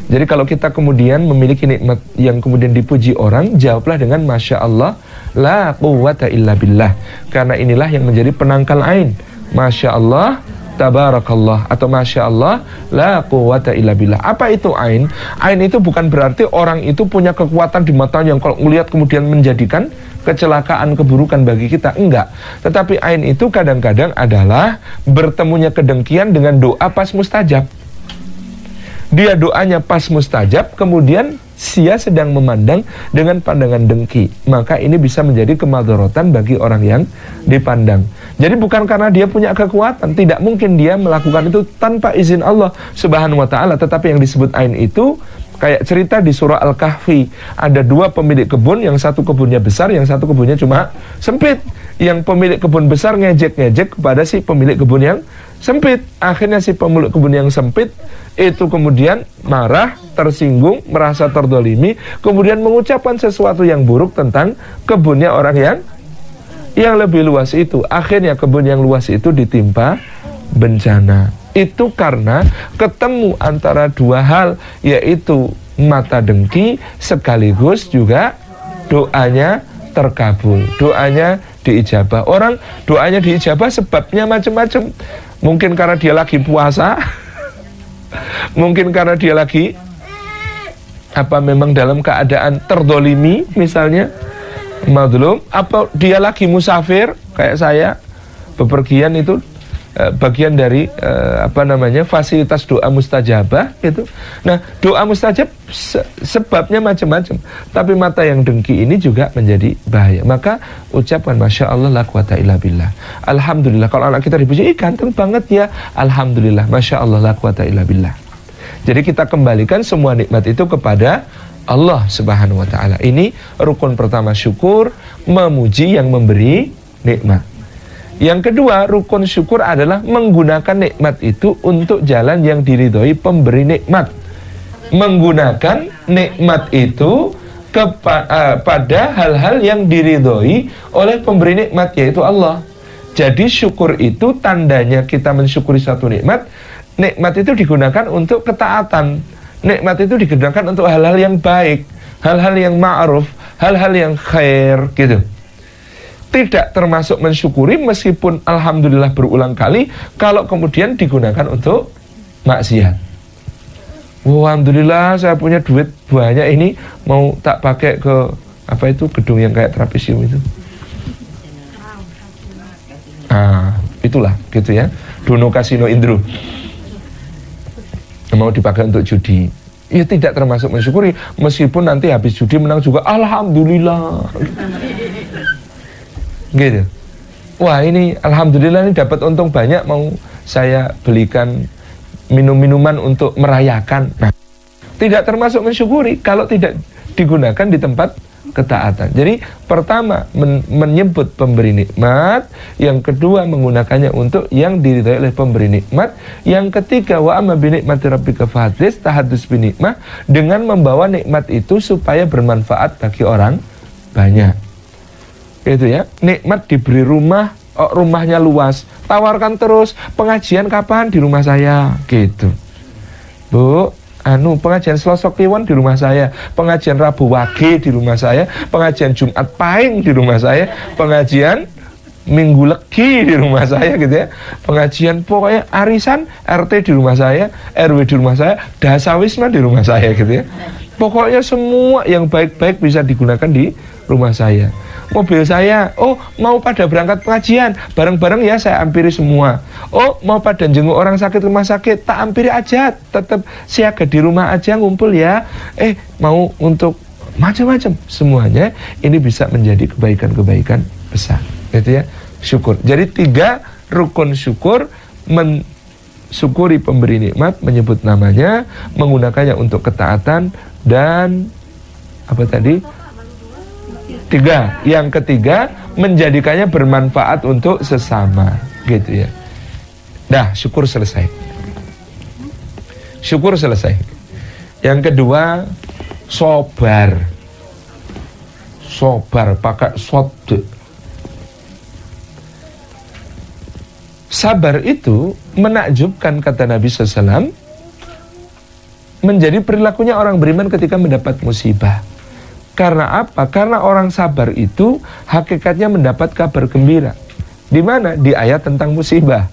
Jadi kalau kita kemudian memiliki nikmat yang kemudian dipuji orang, jawablah dengan masya Allah, la quwwata illa billah. Karena inilah yang menjadi penangkal ain. Masya Allah, tabarakallah, atau masya Allah, la quwwata illa billah. Apa itu ain? Ain itu bukan berarti orang itu punya kekuatan di mata yang kalau melihat kemudian menjadikan kecelakaan, keburukan bagi kita. Enggak. Tetapi ain itu kadang-kadang adalah bertemunya kedengkian dengan doa pas mustajab. Dia doanya pas mustajab, kemudian dia sedang memandang dengan pandangan dengki. Maka ini bisa menjadi kemadharatan bagi orang yang dipandang. Jadi bukan karena dia punya kekuatan, tidak mungkin dia melakukan itu tanpa izin Allah Subhanahu wa ta'ala. Tetapi yang disebut ain itu kayak cerita di surah Al-Kahfi. Ada dua pemilik kebun, yang satu kebunnya besar, yang satu kebunnya cuma sempit. Yang pemilik kebun besar ngejek-ngejek kepada si pemilik kebun yang sempit. Akhirnya si pemilik kebun yang sempit itu kemudian marah, tersinggung, merasa terdolimi, kemudian mengucapkan sesuatu yang buruk tentang kebunnya orang yang lebih luas itu. Akhirnya kebun yang luas itu ditimpa bencana. Itu karena ketemu antara dua hal, yaitu mata dengki sekaligus juga doanya terkabul, doanya diijabah. Orang doanya diijabah sebabnya macam-macam. Mungkin karena dia lagi puasa, mungkin karena dia lagi memang dalam keadaan terdolimi misalnya, madlum, atau dia lagi musafir kayak saya, bepergian, itu bagian dari fasilitas doa mustajabah gitu. Nah, doa mustajab sebabnya macam-macam, tapi mata yang dengki ini juga menjadi bahaya. Maka ucapkan masya Allah, la quwata illa billah. Alhamdulillah, kalau anak kita dipuji, ganteng banget ya, alhamdulillah, masya Allah, la quwata illa billah. Jadi kita kembalikan semua nikmat itu kepada Allah Subhanahu wa ta'ala. Ini rukun pertama syukur, memuji yang memberi nikmat. Yang kedua, rukun syukur adalah menggunakan nikmat itu untuk jalan yang diridhoi pemberi nikmat. Menggunakan nikmat itu pada hal-hal yang diridhoi oleh pemberi nikmat, yaitu Allah. Jadi syukur itu tandanya kita mensyukuri satu nikmat. Nikmat itu digunakan untuk ketaatan. Nikmat itu digunakan untuk hal-hal yang baik, hal-hal yang ma'ruf, hal-hal yang khair gitu. Tidak termasuk mensyukuri meskipun alhamdulillah berulang kali kalau kemudian digunakan untuk maksiat. Alhamdulillah saya punya duit banyak ini, mau tak pakai ke gedung yang kayak trapesium itu. Itulah gitu ya, Dono Kasino Indro. Mau dipakai untuk judi. Ya tidak termasuk mensyukuri meskipun nanti habis judi menang juga alhamdulillah. Gitu. Wah, ini alhamdulillah ini dapat untung banyak, mau saya belikan minum-minuman untuk merayakan. Nah, tidak termasuk mensyukuri kalau tidak digunakan di tempat ketaatan. Jadi pertama menyebut pemberi nikmat, yang kedua menggunakannya untuk yang diridhai oleh pemberi nikmat, yang ketiga wa amma bi nikmati rabbika fahaddits, tahaddus bi nikmah, dengan membawa nikmat itu supaya bermanfaat bagi orang banyak. Itu ya, nikmat diberi rumah, rumahnya luas, tawarkan terus, pengajian kapan? Di rumah saya, gitu. Bu, pengajian Selasa Kliwon di rumah saya, pengajian Rabu Wage di rumah saya, pengajian Jumat Pahing di rumah saya, pengajian Minggu Legi di rumah saya gitu ya, pengajian pokoknya arisan RT di rumah saya, RW di rumah saya, dasawisma di rumah saya gitu ya. Pokoknya semua yang baik-baik bisa digunakan di rumah saya. Mobil saya, mau pada berangkat pengajian, bareng-bareng ya saya hampiri semua. Mau pada jenguk orang sakit rumah sakit, tak hampiri aja, tetap siaga di rumah aja, ngumpul ya. Mau untuk macam-macam, semuanya ini bisa menjadi kebaikan-kebaikan besar. Gitu ya, syukur. Jadi 3 rukun syukur: mensyukuri pemberi nikmat, menyebut namanya, menggunakannya untuk ketaatan, dan apa tadi? 3, yang ketiga menjadikannya bermanfaat untuk sesama, gitu ya. Dah, syukur selesai. Syukur selesai. Yang kedua, sobar. Sobar pakai sod. Sabar itu menakjubkan, kata Nabi SAW, menjadi perilakunya orang beriman ketika mendapat musibah. Karena apa? Karena orang sabar itu hakikatnya mendapat kabar gembira. Di mana? Di ayat tentang musibah.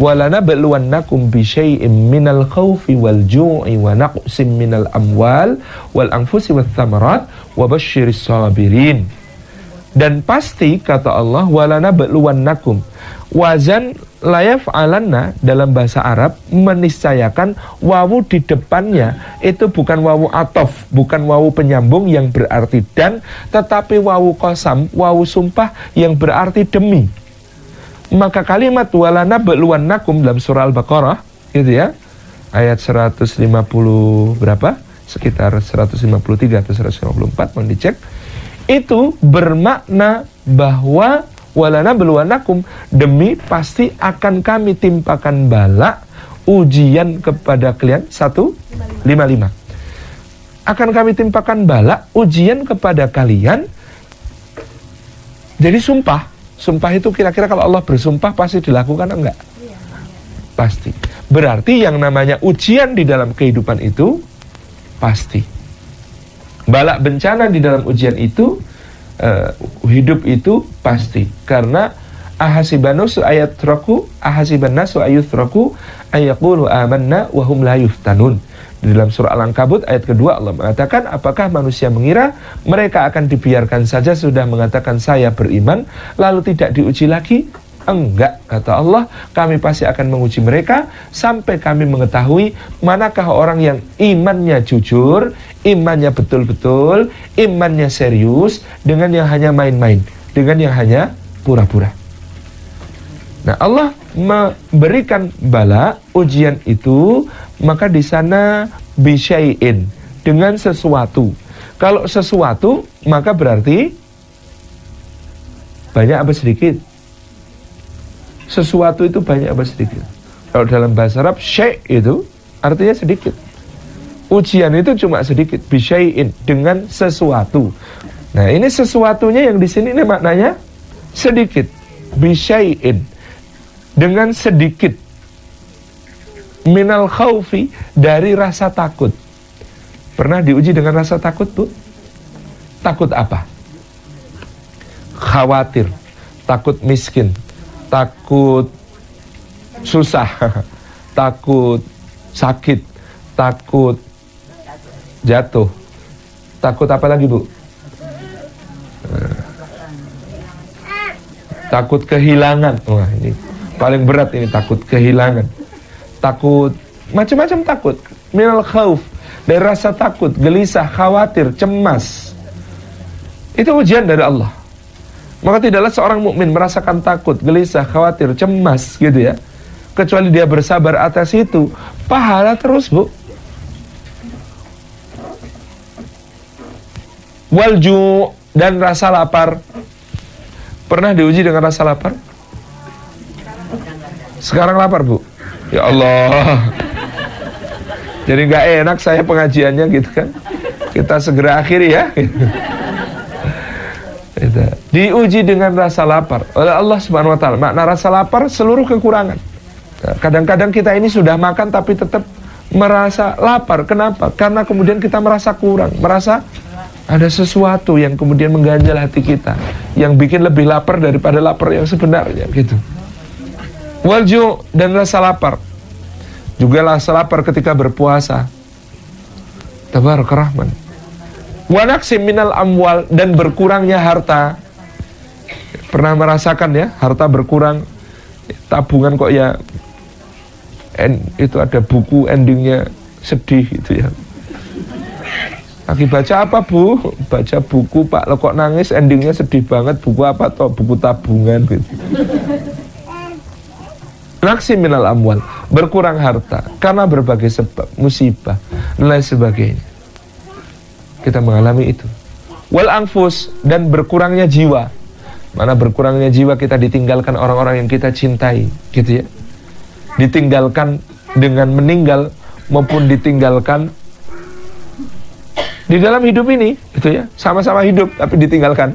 وَلَنَبْلُوَنَّكُمْ بِشَيْءٍ مِّنَ الْخَوْفِ وَالْجُوعِ وَنَقْصٍ مِّنَ الْأَمْوَالِ وَالْأَنْفُسِ وَالثَّمَرَاتِ وَبَشِّرِ الصَّابِرِينَ. Dan pasti, kata Allah, وَلَنَبْلُوَنَّكُمْ, wazan layaf alanna dalam bahasa Arab meniscayakan wawu di depannya itu bukan wawu atof, bukan wawu penyambung yang berarti dan, tetapi wawu qasam, wawu sumpah yang berarti demi. Maka kalimat walana beluannakum dalam surah Al-Baqarah gitu ya, ayat 150 berapa? Sekitar 153 atau 154, mohon dicek. Itu bermakna bahwa walana beluannakum, demi pasti akan kami timpakan bala ujian kepada kalian. 155. Akan kami timpakan bala ujian kepada kalian. Jadi sumpah. Sumpah itu kira-kira kalau Allah bersumpah pasti dilakukan enggak? Pasti. Berarti yang namanya ujian di dalam kehidupan itu pasti. Balak bencana di dalam ujian itu, hidup itu pasti. Karena ahasibannasu ayutraku ayaqulu amanna wa hum la yuftanun. Di dalam surah Al-Ankabut ayat kedua Allah mengatakan, apakah manusia mengira mereka akan dibiarkan saja sudah mengatakan saya beriman lalu tidak diuji lagi? Enggak, kata Allah, kami pasti akan menguji mereka sampai kami mengetahui manakah orang yang imannya jujur, imannya betul-betul, imannya serius, dengan yang hanya main-main, dengan yang hanya pura-pura. Nah, Allah memberikan bala ujian itu, maka di sana bisyai'in, dengan sesuatu. Kalau sesuatu, maka berarti banyak apa sedikit? Sesuatu itu banyak apa sedikit? Kalau dalam bahasa Arab, syai' itu artinya sedikit. Ujian itu cuma sedikit, bisyai'in, dengan sesuatu. Nah, ini sesuatunya yang di sini ini maknanya sedikit, bisyai'in, dengan sedikit, minal khaufi, dari rasa takut. Pernah diuji dengan rasa takut, Bu? Takut apa? Khawatir, takut miskin, takut susah, takut sakit, takut jatuh, takut apa lagi, Bu? Takut kehilangan. Wah, ini paling berat ini, takut kehilangan. Takut, macam-macam takut. Minal khauf, dari rasa takut, gelisah, khawatir, cemas. Itu ujian dari Allah. Maka tidaklah seorang mukmin merasakan takut, gelisah, khawatir, cemas gitu ya, kecuali dia bersabar atas itu. Pahala terus, Bu. Walju, dan rasa lapar. Pernah diuji dengan rasa lapar? Sekarang lapar, Bu? Ya Allah. Jadi gak enak saya pengajiannya gitu kan. Kita segera akhiri ya. Diuji dengan rasa lapar oleh Allah Subhanahu wa ta'ala. Makna rasa lapar seluruh kekurangan. Nah, kadang-kadang kita ini sudah makan tapi tetap merasa lapar. Kenapa? Karena kemudian kita merasa kurang, merasa ada sesuatu yang kemudian mengganjal hati kita, yang bikin lebih lapar daripada lapar yang sebenarnya gitu. Walju, dan rasa lapar. Juga rasa lapar ketika berpuasa. Tabarak Rahman. Wa naqsim minal amwal, dan berkurangnya harta. Pernah merasakan ya, harta berkurang, tabungan kok ya, itu ada buku endingnya sedih gitu ya. Lagi baca apa, Bu? Baca buku, Pak, lo kok nangis, endingnya sedih banget. Buku apa toh? Buku tabungan gitu. Naqsim minal amwal, berkurang harta karena berbagai sebab, musibah dan lain sebagainya. Kita mengalami itu. Wal anfus, dan berkurangnya jiwa. Mana berkurangnya jiwa, kita ditinggalkan orang-orang yang kita cintai, gitu ya. ditinggalkan dengan meninggal maupun ditinggalkan di dalam hidup ini, gitu ya, sama-sama hidup tapi ditinggalkan,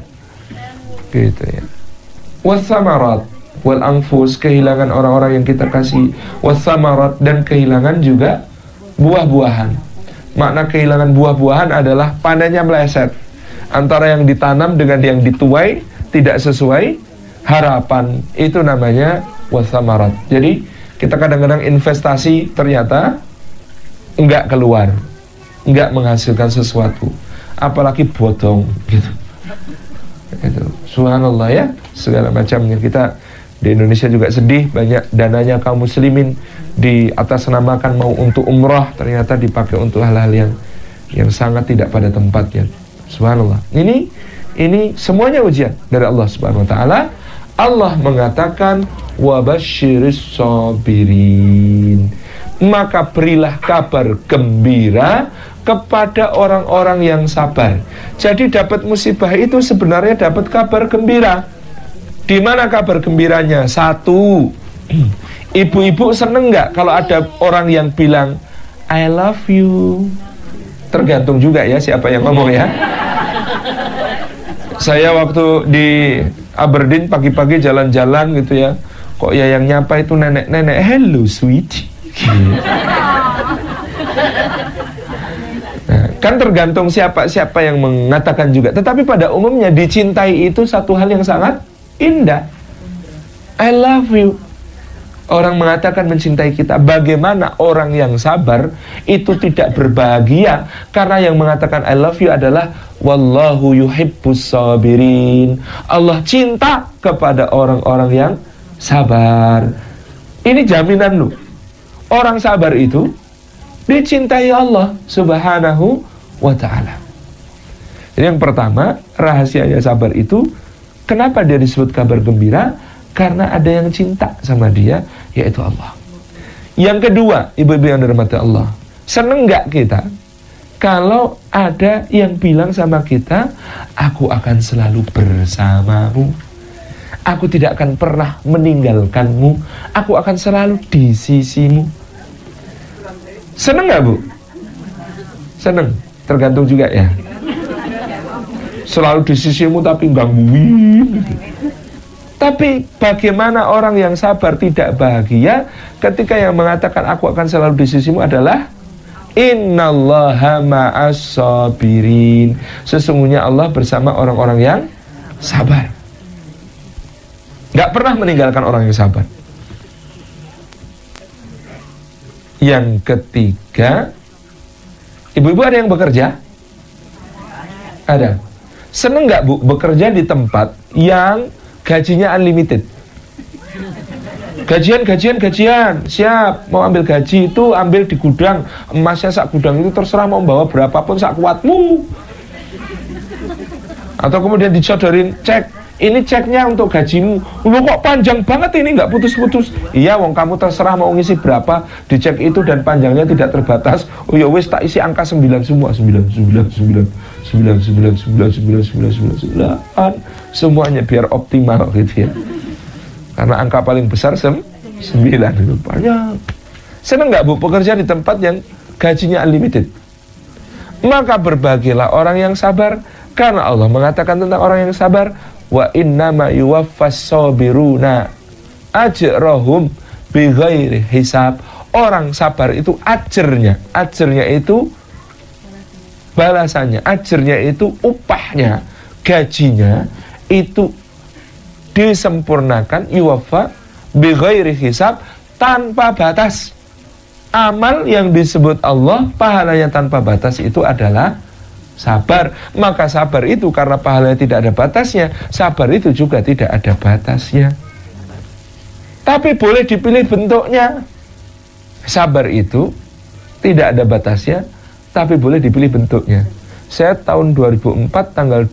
gitu ya. Wassamarat wal anfus, kehilangan orang-orang yang kita kasih. Wassamarat, dan kehilangan juga buah-buahan. Makna kehilangan buah-buahan adalah panennya meleset, antara yang ditanam dengan yang dituai tidak sesuai harapan. Itu namanya wassamarat. Jadi kita kadang-kadang investasi ternyata enggak keluar, enggak menghasilkan sesuatu, apalagi bodong gitu. Itu subhanallah ya, segala macamnya. Kita di Indonesia juga sedih, banyak dananya kaum muslimin di atas namakan mau untuk umrah, ternyata dipakai untuk hal-hal yang sangat tidak pada tempatnya. Subhanallah. Ini semuanya ujian dari Allah Subhanahu wa taala. Allah mengatakan wabasyiris sabirin, maka berilah kabar gembira kepada orang-orang yang sabar. Jadi dapat musibah itu sebenarnya dapat kabar gembira. Di mana kabar gembiranya? Satu, ibu-ibu seneng nggak kalau ada orang yang bilang I love you? Tergantung juga ya siapa yang ngomong ya. Saya waktu di Aberdeen pagi-pagi jalan-jalan gitu ya, kok ya yang nyapa itu nenek-nenek, hello sweet. Nah, kan tergantung siapa yang mengatakan juga. Tetapi pada umumnya dicintai itu satu hal yang sangat indah. I love you. Orang mengatakan mencintai kita. Bagaimana orang yang sabar itu tidak berbahagia karena yang mengatakan I love you adalah wallahu yuhibbus sabirin. Allah cinta kepada orang-orang yang sabar. Ini jaminan lu. Orang sabar itu dicintai Allah Subhanahu wa ta'ala. Jadi yang pertama, rahasianya sabar itu, kenapa dia disebut kabar gembira? Karena ada yang cinta sama dia, yaitu Allah. Yang kedua, ibu-ibu yang dirahmati Allah, seneng gak kita kalau ada yang bilang sama kita, aku akan selalu bersamamu, aku tidak akan pernah meninggalkanmu, aku akan selalu di sisimu. Seneng gak bu? Seneng, tergantung juga ya. Selalu di sisimu tapi gangguin gitu. Tapi bagaimana orang yang sabar tidak bahagia ketika yang mengatakan aku akan selalu di sisimu adalah innallaha ma'as sabirin. Sesungguhnya Allah bersama orang-orang yang sabar. Gak pernah meninggalkan orang yang sabar. Yang ketiga, ibu-ibu ada yang bekerja? Ada. Seneng gak bu bekerja di tempat yang gajinya unlimited? Gajian, siap, mau ambil gaji itu ambil di gudang, emasnya sak gudang itu terserah mau bawa berapapun sak kuatmu. Atau kemudian dicodorin cek, ini ceknya untuk gajimu. Lu kok panjang banget ini, nggak putus-putus. Iya, wong kamu terserah mau ngisi berapa di cek itu dan panjangnya tidak terbatas. Oh ya wis, tak isi angka 9 semua, 9. Semuanya biar optimal gitu ya. Karena angka paling besar 9 itu banyak. Seneng nggak bu pekerja di tempat yang gajinya unlimited? Maka berbahagialah orang yang sabar, karena Allah mengatakan tentang orang yang sabar, wa innama yuwaffas sabiruna ajrahum bighairi hisab. Orang sabar itu ajarnya itu balasannya, ajarnya itu upahnya, gajinya itu disempurnakan, yuwaffa bighairi hisab, tanpa batas. Amal yang disebut Allah pahalanya tanpa batas itu adalah sabar. Maka sabar itu karena pahalanya tidak ada batasnya, sabar itu juga tidak ada batasnya. Tapi boleh dipilih bentuknya. Sabar itu tidak ada batasnya, tapi boleh dipilih bentuknya. Saya tahun 2004 tanggal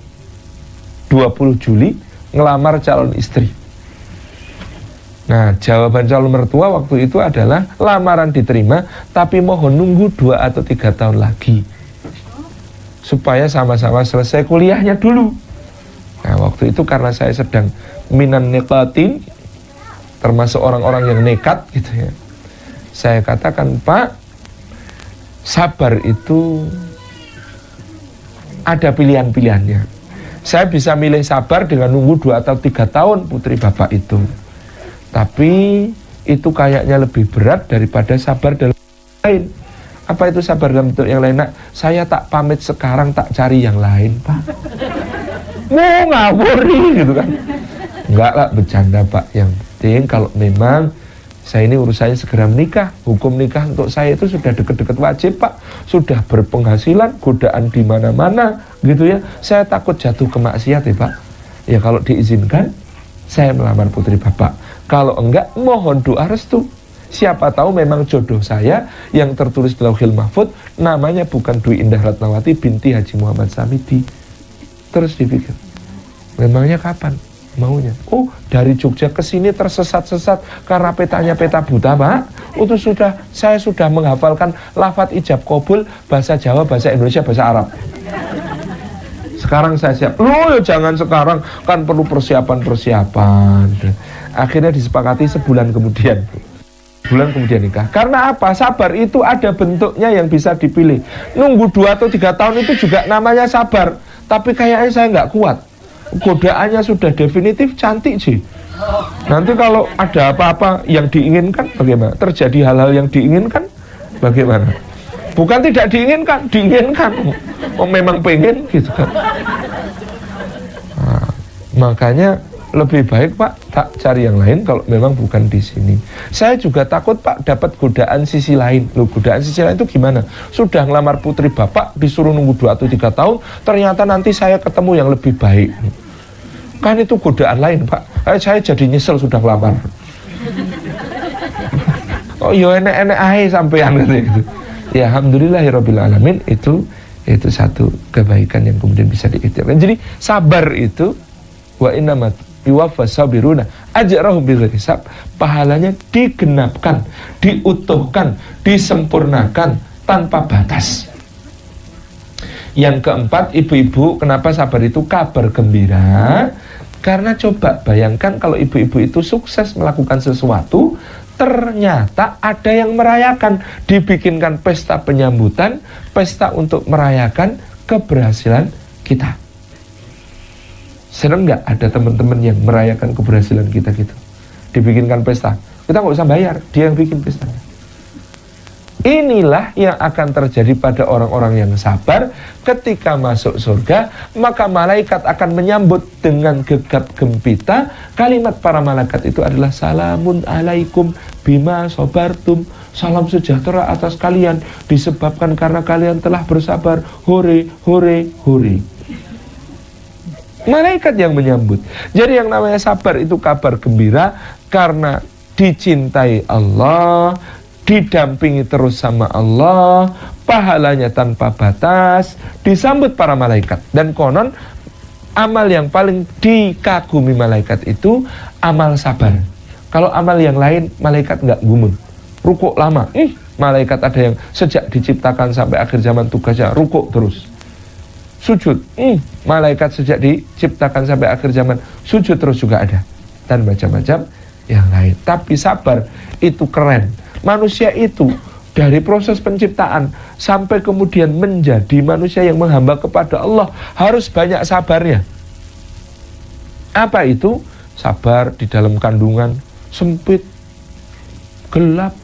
20 Juli ngelamar calon istri. Nah, jawaban calon mertua waktu itu adalah lamaran diterima, tapi mohon nunggu 2 atau 3 tahun lagi supaya sama-sama selesai kuliahnya dulu. Nah, waktu itu karena saya sedang minan nekatin, termasuk orang-orang yang nekat gitu ya. Saya katakan, Pak, sabar itu ada pilihan-pilihannya. Saya bisa milih sabar dengan nunggu 2 atau 3 tahun putri Bapak itu. Tapi itu kayaknya lebih berat daripada sabar dalam lain. Apa itu sabar dalam bentuk yang lain? Nak, saya tak pamit sekarang, tak cari yang lain, Pak. Mau ngawur gitu kan. Enggak lah, bercanda Pak. Yang penting kalau memang saya ini urusannya segera menikah. Hukum nikah untuk saya itu sudah deket-deket wajib, Pak. Sudah berpenghasilan, godaan di mana-mana gitu ya. Saya takut jatuh ke maksiat ya, Pak. Ya kalau diizinkan, saya melamar putri Bapak. Kalau enggak, mohon doa restu. Siapa tahu memang jodoh saya yang tertulis di Lauhil Mahfud namanya bukan Dwi Indah Ratnawati binti Haji Muhammad Samidi. Terus dipikir, memangnya kapan maunya? Oh, dari Jogja ke sini tersesat-sesat karena petanya peta buta, Pak. Itu saya sudah menghafalkan lafadz ijab kabul bahasa Jawa, bahasa Indonesia, bahasa Arab. Sekarang saya siap. Loh, ya jangan sekarang, kan perlu persiapan. Akhirnya disepakati sebulan kemudian nikah. Karena apa? Sabar itu ada bentuknya yang bisa dipilih. Nunggu 2 atau 3 tahun itu juga namanya sabar. Tapi kayaknya saya nggak kuat. Godaannya sudah definitif, cantik sih. Nanti kalau ada apa-apa yang diinginkan, bagaimana? Terjadi hal-hal yang diinginkan, bagaimana? Bukan tidak diinginkan. Oh, memang pengen gitu kan. Nah, makanya lebih baik Pak tak cari yang lain kalau memang bukan di sini. Saya juga takut Pak dapat godaan sisi lain. Loh, godaan sisi lain itu gimana? Sudah ngelamar putri Bapak disuruh nunggu 2 atau 3 tahun, ternyata nanti saya ketemu yang lebih baik. Kan itu godaan lain Pak. Saya jadi nyesel sudah ngelamar. Oh iya, enek-enek ae sampean gitu. Ya alhamdulillahirabbil alamin, itu satu kebaikan yang kemudian bisa diikhtiarkan. Jadi sabar itu wa innamat yuwaffas sabiruna ajrahum bighairi hisab, pahalanya digenapkan, diutuhkan, disempurnakan tanpa batas. Yang keempat, ibu-ibu, kenapa sabar itu kabar gembira? Karena coba bayangkan kalau ibu-ibu itu sukses melakukan sesuatu, ternyata ada yang merayakan, dibikinkan pesta penyambutan, pesta untuk merayakan keberhasilan kita. Seneng nggak ada teman-teman yang merayakan keberhasilan kita gitu? Dibikinkan pesta, kita nggak usah bayar, dia yang bikin pestanya. Inilah yang akan terjadi pada orang-orang yang sabar. Ketika masuk surga, maka malaikat akan menyambut dengan gegap gempita. Kalimat para malaikat itu adalah salamun alaikum bima sabartum. Salam sejahtera atas kalian disebabkan karena kalian telah bersabar. Hore, hore, hore. Malaikat yang menyambut. Jadi yang namanya sabar itu kabar gembira karena dicintai Allah, didampingi terus sama Allah, pahalanya tanpa batas, disambut para malaikat. Dan konon amal yang paling dikagumi malaikat itu amal sabar. Kalau amal yang lain malaikat nggak gumun. Rukuk lama, malaikat ada yang sejak diciptakan sampai akhir zaman tugasnya rukuk terus. Sujud, malaikat sejak diciptakan sampai akhir zaman sujud terus juga ada. Dan macam-macam yang lain. Tapi sabar itu keren. Manusia itu dari proses penciptaan sampai kemudian menjadi manusia yang menghamba kepada Allah harus banyak sabarnya. Apa itu? Sabar di dalam kandungan sempit, gelap.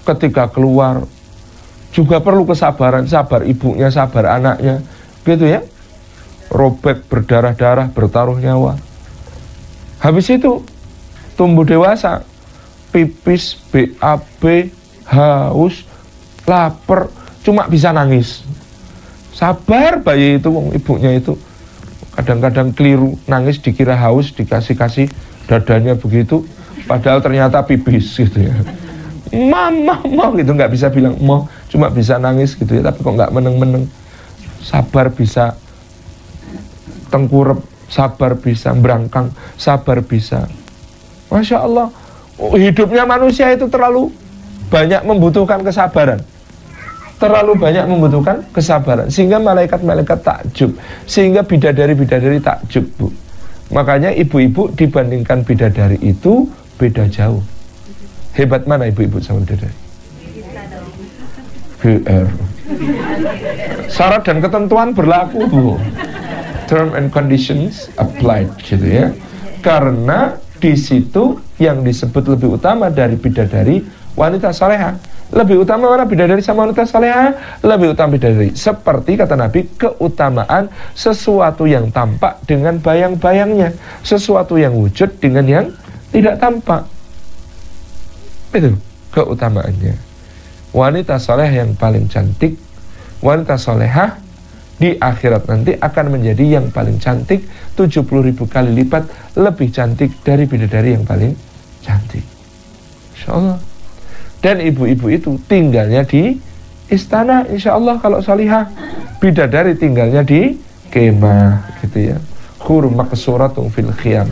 Ketika keluar juga perlu kesabaran, sabar ibunya, sabar anaknya, gitu ya. Robek, berdarah-darah, bertaruh nyawa. Habis itu tumbuh dewasa, pipis, BAB, haus, lapar, cuma bisa nangis. Sabar bayi itu, ibunya itu kadang-kadang keliru, nangis dikira haus, dikasih-kasih dadanya begitu, padahal ternyata pipis gitu ya. Mama gitu, nggak bisa bilang mau, cuma bisa nangis gitu ya, tapi kok nggak meneng-meneng. Sabar bisa tengkurap, sabar bisa berangkang, sabar bisa. Masya Allah, hidupnya manusia itu terlalu banyak membutuhkan kesabaran. Terlalu banyak membutuhkan kesabaran. Sehingga malaikat-malaikat takjub. Sehingga bidadari-bidadari takjub, Bu. Makanya ibu-ibu dibandingkan bidadari itu beda jauh. Hebat mana ibu-ibu sama bidadari? GR. Syarat dan ketentuan berlaku, Bu. Term and conditions applied, gitu ya. Karena di situ yang disebut lebih utama dari bidadari wanita salehah. Lebih utama mana bidadari sama wanita salehah? Lebih utama bidadari. Seperti kata Nabi, keutamaan sesuatu yang tampak dengan bayang-bayangnya, sesuatu yang wujud dengan yang tidak tampak. Itu keutamaannya. Wanita salehah yang paling cantik, wanita salehah di akhirat nanti akan menjadi yang paling cantik 70.000 kali lipat lebih cantik dari bidadari yang paling cantik. Insyaallah. Dan ibu-ibu itu tinggalnya di istana, insyaallah kalau salihah. Bidadari tinggalnya di kemah, gitu ya. Khur maqsuratun fil khiyam.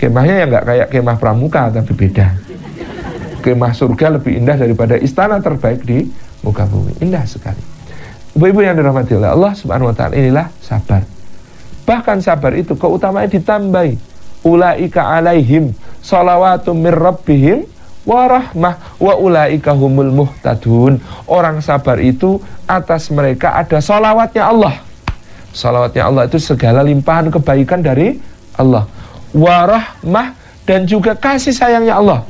Kemahnya ya nggak kayak kemah pramuka, tapi beda. Kemah surga lebih indah daripada istana terbaik di muka bumi. Indah sekali. Ibu-ibu yang dirahmati oleh Allah Subhanahu wa taala, inilah sabar. Bahkan sabar itu keutamaannya ditambahi. Ulaika alaihim shalawatum mir rabbihim wa rahmah wa ulaika humul muhtadun. Orang sabar itu atas mereka ada salawatnya Allah. Salawatnya Allah itu segala limpahan kebaikan dari Allah. Wa rahmah, dan juga kasih sayangnya Allah.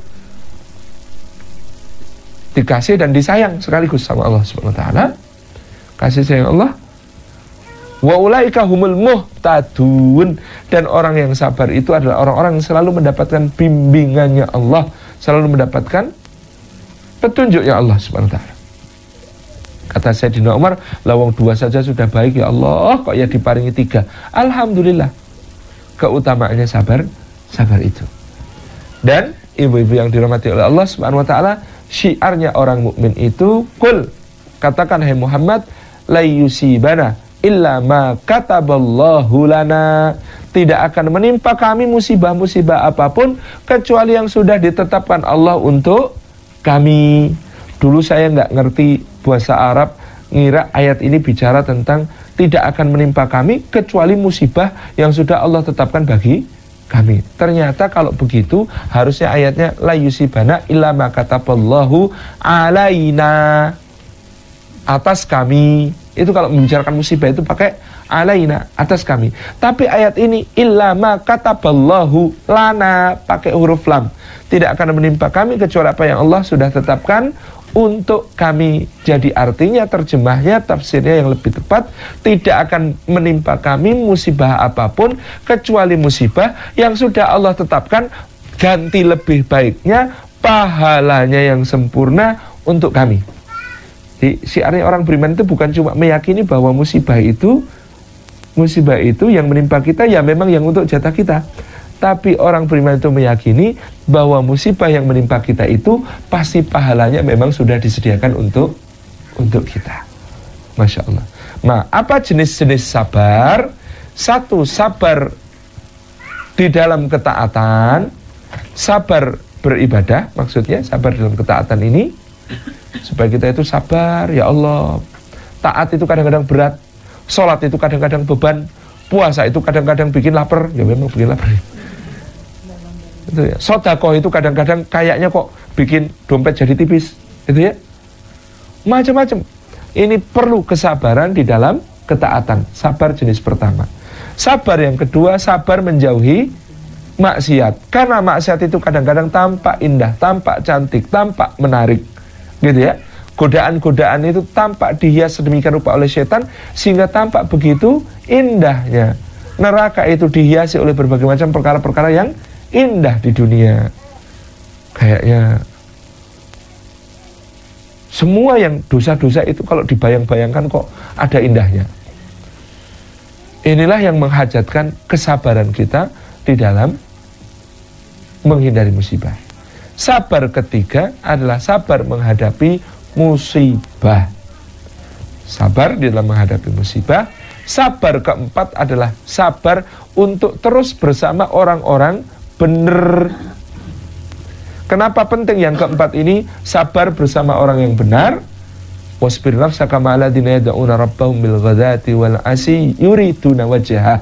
Dikasih dan disayang sekaligus sama Allah Subhanahu wa taala. Kasih sayang Allah. Wa ulaika humul muhtadun, dan orang yang sabar itu adalah orang-orang yang selalu mendapatkan bimbingannya Allah, selalu mendapatkan petunjuknya Allah Subhanahu wa taala. Kata Sayyidina Umar, lawang 2 saja sudah baik ya Allah, kok ya diparingi 3. Alhamdulillah. Keutamaannya sabar itu. Dan ibu-ibu yang dirahmati oleh Allah Subhanahu wa taala, syiarnya orang mukmin itu, qul, katakan hai Muhammad, la yusibana illa ma kataballahu lana. Tidak akan menimpa kami musibah-musibah apapun kecuali yang sudah ditetapkan Allah untuk kami. Dulu saya nggak ngerti bahasa Arab, ngira ayat ini bicara tentang tidak akan menimpa kami kecuali musibah yang sudah Allah tetapkan bagi kami. Ternyata kalau begitu harusnya ayatnya la yusibana illa ma kataballahu alaina, atas kami. Itu kalau membicarakan musibah itu pakai alaina, atas kami. Tapi ayat ini illa ma kataballahu lana, pakai huruf lam. Tidak akan menimpa kami kecuali apa yang Allah sudah tetapkan untuk kami. Jadi artinya, terjemahnya, tafsirnya yang lebih tepat, tidak akan menimpa kami musibah apapun kecuali musibah yang sudah Allah tetapkan, ganti lebih baiknya, pahalanya yang sempurna untuk kami. Jadi syiarnya orang beriman itu bukan cuma meyakini bahwa musibah itu yang menimpa kita ya memang yang untuk jatah kita. Tapi orang beriman itu meyakini bahwa musibah yang menimpa kita itu pasti pahalanya memang sudah disediakan untuk kita. Masya Allah. Nah, apa jenis-jenis sabar? 1, sabar di dalam ketaatan, sabar beribadah, maksudnya sabar dalam ketaatan ini, supaya kita itu sabar, ya Allah. Taat itu kadang-kadang berat, sholat itu kadang-kadang beban, puasa itu kadang-kadang bikin lapar, ya memang bikin lapar. Itu ya. Sedekah itu kadang-kadang kayaknya kok bikin dompet jadi tipis, itu ya. Macam-macam. Ini perlu kesabaran di dalam ketaatan. Sabar jenis pertama. Sabar yang kedua, sabar menjauhi maksiat. Karena maksiat itu kadang-kadang tampak indah, tampak cantik, tampak menarik, gitu ya. Godaan-godaan itu tampak dihias sedemikian rupa oleh setan sehingga tampak begitu indahnya. Neraka itu dihiasi oleh berbagai macam perkara-perkara yang indah di dunia. Kayaknya semua yang dosa-dosa itu kalau dibayang-bayangkan kok ada indahnya. Inilah yang menghajatkan kesabaran kita di dalam menghindari musibah. Sabar ketiga adalah sabar menghadapi musibah. Sabar di dalam menghadapi musibah. Sabar keempat adalah sabar untuk terus bersama orang-orang benar. Kenapa penting yang keempat ini? Sabar bersama orang yang benar. Wasbir nafsaka ma'alladina yad'una rabbahum bil ghadati wal asi yuriduna wajhah.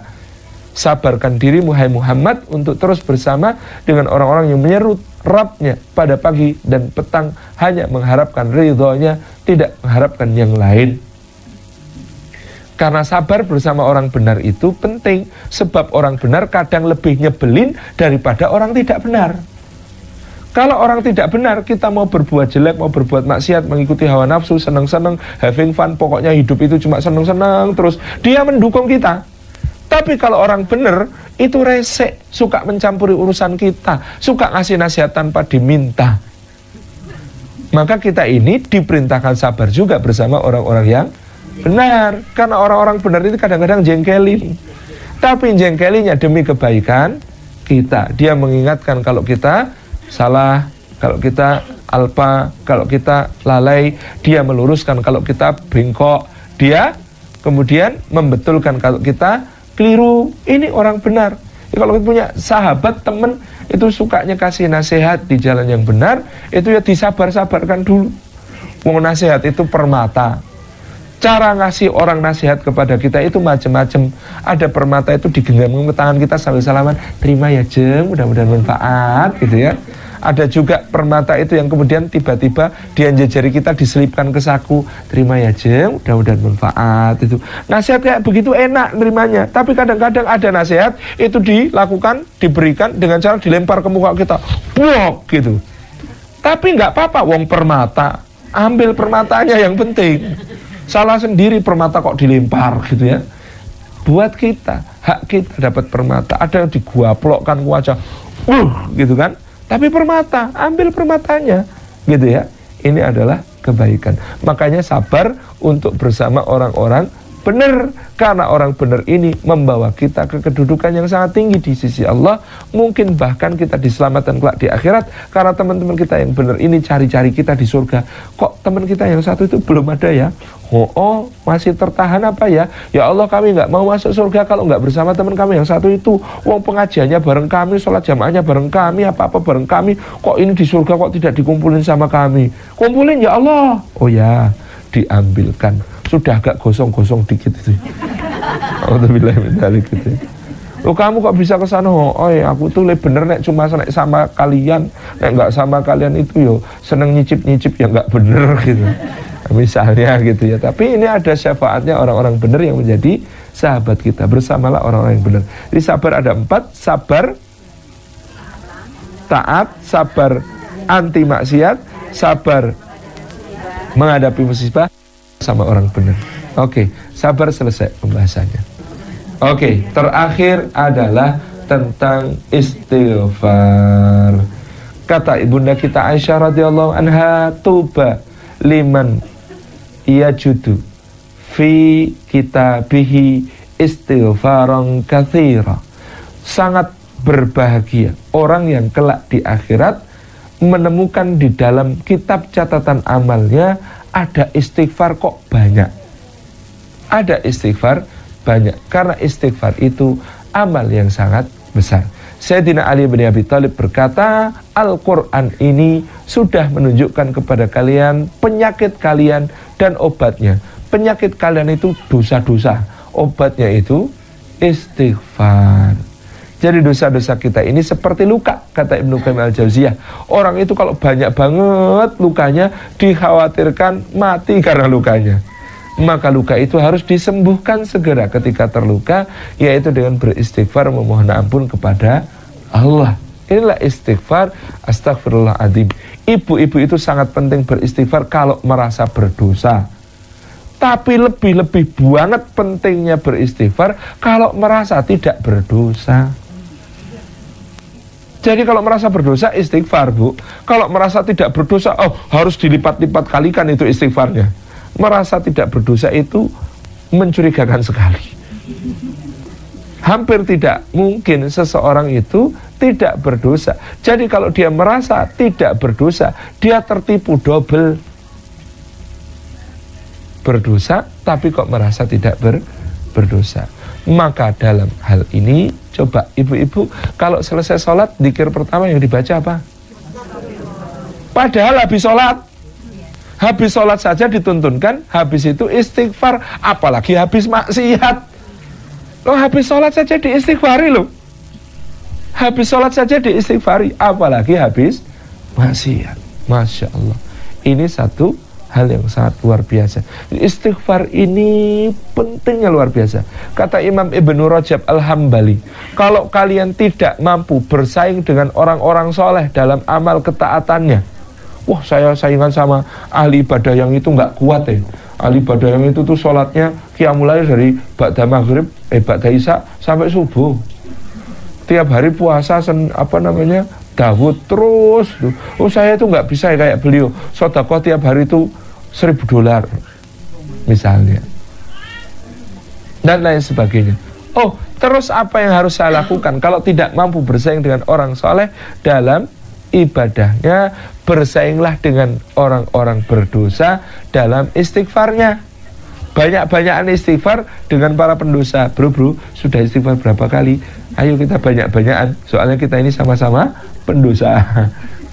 Sabarkan dirimu hai Muhammad untuk terus bersama dengan orang-orang yang menyeru Rabbnya pada pagi dan petang hanya mengharapkan ridhonya, tidak mengharapkan yang lain. Karena sabar bersama orang benar itu penting, sebab orang benar kadang lebih nyebelin daripada orang tidak benar. Kalau orang tidak benar, kita mau berbuat jelek, mau berbuat maksiat, mengikuti hawa nafsu, senang-senang, having fun, pokoknya hidup itu cuma senang-senang terus, dia mendukung kita. Tapi kalau orang benar, itu resek, suka mencampuri urusan kita, suka ngasih nasihat tanpa diminta. Maka kita ini diperintahkan sabar juga bersama orang-orang yang benar. Karena orang-orang benar itu kadang-kadang jengkelin, tapi jengkelinnya demi kebaikan kita. Dia mengingatkan kalau kita salah, kalau kita alpa, kalau kita lalai. Dia meluruskan kalau kita bengkok. Dia kemudian membetulkan kalau kita keliru. Ini orang benar. Kalau kita punya sahabat, teman, itu sukanya kasih nasihat di jalan yang benar, itu ya disabar-sabarkan dulu. Mau nasihat itu permata. Cara ngasih orang nasihat kepada kita itu macam-macam. Ada permata itu digenggam ke tangan kita sambil salaman, terima ya Jeng, mudah-mudahan manfaat gitu ya. Ada juga permata itu yang kemudian tiba-tiba di anjay jari kita diselipkan ke saku, terima ya Jeng, mudah-mudahan manfaat. Itu nasihat kayak begitu enak nerimanya. Tapi kadang-kadang ada nasihat itu dilakukan, diberikan dengan cara dilempar ke muka kita, blok gitu. Tapi nggak apa-apa, wong permata, ambil permatanya yang penting. Salah sendiri permata kok dilempar gitu ya. Buat kita, hak kita dapat permata. Ada yang diguaplokkan ke wajah, gitu kan. Tapi permata, ambil permatanya, gitu ya. Ini adalah kebaikan. Makanya sabar untuk bersama orang-orang benar. Karena orang benar ini membawa kita ke kedudukan yang sangat tinggi di sisi Allah. Mungkin bahkan kita diselamatkan kelak di akhirat. Karena teman-teman kita yang benar ini cari-cari kita di surga. Kok teman kita yang satu itu belum ada ya? Oh, masih tertahan apa ya? Ya Allah, kami nggak mau masuk surga kalau nggak bersama teman kami yang satu itu. Wong pengajiannya bareng kami, sholat jamaahnya bareng kami, apa-apa bareng kami. Kok ini di surga kok tidak dikumpulin sama kami? Kumpulin ya Allah. Oh ya, diambilkan. Sudah agak gosong-gosong dikit itu. Alhamdulillah gitu. Loh, kamu kok bisa ke sana? Oh ya, aku tuh bener nek cuma nek sama kalian, nek nggak sama kalian itu yo seneng nyicip-nyicip ya nggak bener gitu. Misalnya gitu ya. Tapi ini ada syafaatnya orang-orang benar yang menjadi sahabat kita. Bersamalah orang-orang yang benar. Jadi sabar ada 4. Sabar taat, sabar anti maksiat, sabar menghadapi musibah sama orang benar. Oke, sabar selesai pembahasannya. Oke, terakhir adalah tentang istighfar. Kata ibunda kita Aisyah radhiyallahu anha, tuba liman yajudu fi kitabihi istighfaran katsira. Sangat berbahagia orang yang kelak di akhirat menemukan di dalam kitab catatan amalnya ada istighfar kok banyak. Ada istighfar banyak karena istighfar itu amal yang sangat besar. Sayyidina Ali bin Abi Thalib berkata, Al-Quran ini sudah menunjukkan kepada kalian penyakit kalian dan obatnya. Penyakit kalian itu dosa-dosa, obatnya itu istighfar. Jadi dosa-dosa kita ini seperti luka, kata Ibnu Qayyim al-Jauziyah. Orang itu kalau banyak banget lukanya, dikhawatirkan mati karena lukanya. Maka luka itu harus disembuhkan segera ketika terluka, yaitu dengan beristighfar, memohon ampun kepada Allah. Inilah istighfar, astagfirullahaladzim. Ibu-ibu itu sangat penting beristighfar kalau merasa berdosa. Tapi lebih-lebih banget pentingnya beristighfar kalau merasa tidak berdosa. Jadi kalau merasa berdosa istighfar, Bu. Kalau merasa tidak berdosa, oh harus dilipat-lipat kalikan itu istighfarnya. Merasa tidak berdosa itu mencurigakan sekali. Hampir tidak mungkin seseorang itu tidak berdosa. Jadi kalau dia merasa tidak berdosa, dia tertipu double. Berdosa tapi kok merasa tidak berdosa. Maka dalam hal ini coba ibu-ibu kalau selesai sholat, dzikir pertama yang dibaca apa? Padahal habis sholat saja dituntunkan, habis itu istighfar, apalagi habis maksiat. Loh, habis sholat saja diistighfari loh. Habis sholat saja diistighfari, apalagi habis maksiat. Masya Allah. Ini satu hal yang sangat luar biasa. Istighfar ini pentingnya luar biasa. Kata Imam Ibnu Rajab Al-Hambali, kalau kalian tidak mampu bersaing dengan orang-orang soleh dalam amal ketaatannya, wah saya saingan sama ahli ibadah yang itu nggak kuat ya. Ahli ibadah yang itu tuh sholatnya qiyamul lail dari ba'da maghrib, ba'da isya sampai subuh. Tiap hari puasa Dawud terus. Oh saya itu nggak bisa ya kayak beliau. Sedekah tiap hari itu $1.000 misalnya, dan lain sebagainya. Oh, terus apa yang harus saya lakukan kalau tidak mampu bersaing dengan orang soleh dalam ibadahnya? Bersainglah dengan orang-orang berdosa dalam istighfarnya. Banyak-banyakan istighfar dengan para pendosa. Bro, sudah istighfar berapa kali? Ayo kita banyak-banyakan, soalnya kita ini sama-sama pendosa.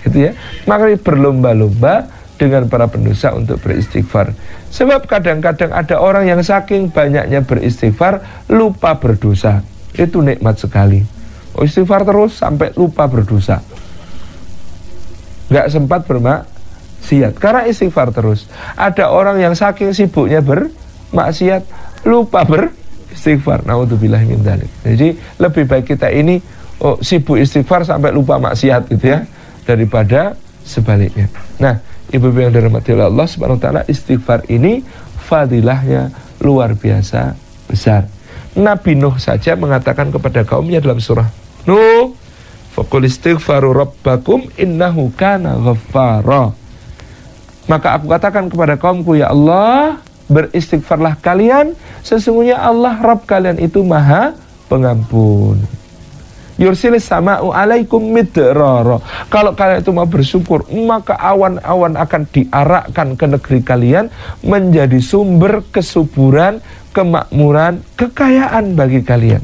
Gitu ya. Maka berlomba-lomba dengan para pendosa untuk beristighfar. Sebab kadang-kadang ada orang yang saking banyaknya beristighfar lupa berdosa. Itu nikmat sekali. Istighfar terus sampai lupa berdosa, nggak sempat bermaksiat karena istighfar terus. Ada orang yang saking sibuknya bermaksiat lupa beristighfar. Naudzubillahi min dzalik. Jadi lebih baik kita ini sibuk istighfar sampai lupa maksiat gitu ya, daripada sebaliknya. Nah, ibu-ibu yang dirahmati oleh Allah Subhanahu wa taala, istighfar ini fadilahnya luar biasa besar. Nabi Nuh saja mengatakan kepada kaumnya dalam surah Nuh, faqul istighfaru rabbakum innahu kana ghaffara. Maka aku katakan kepada kaumku, ya Allah, beristighfarlah kalian, sesungguhnya Allah Rabb kalian itu Maha Pengampun. Yursilis sama'u alaikum midrara. Kalau kalian itu mau bersyukur, maka awan-awan akan diarakkan ke negeri kalian menjadi sumber kesuburan, kemakmuran, kekayaan bagi kalian.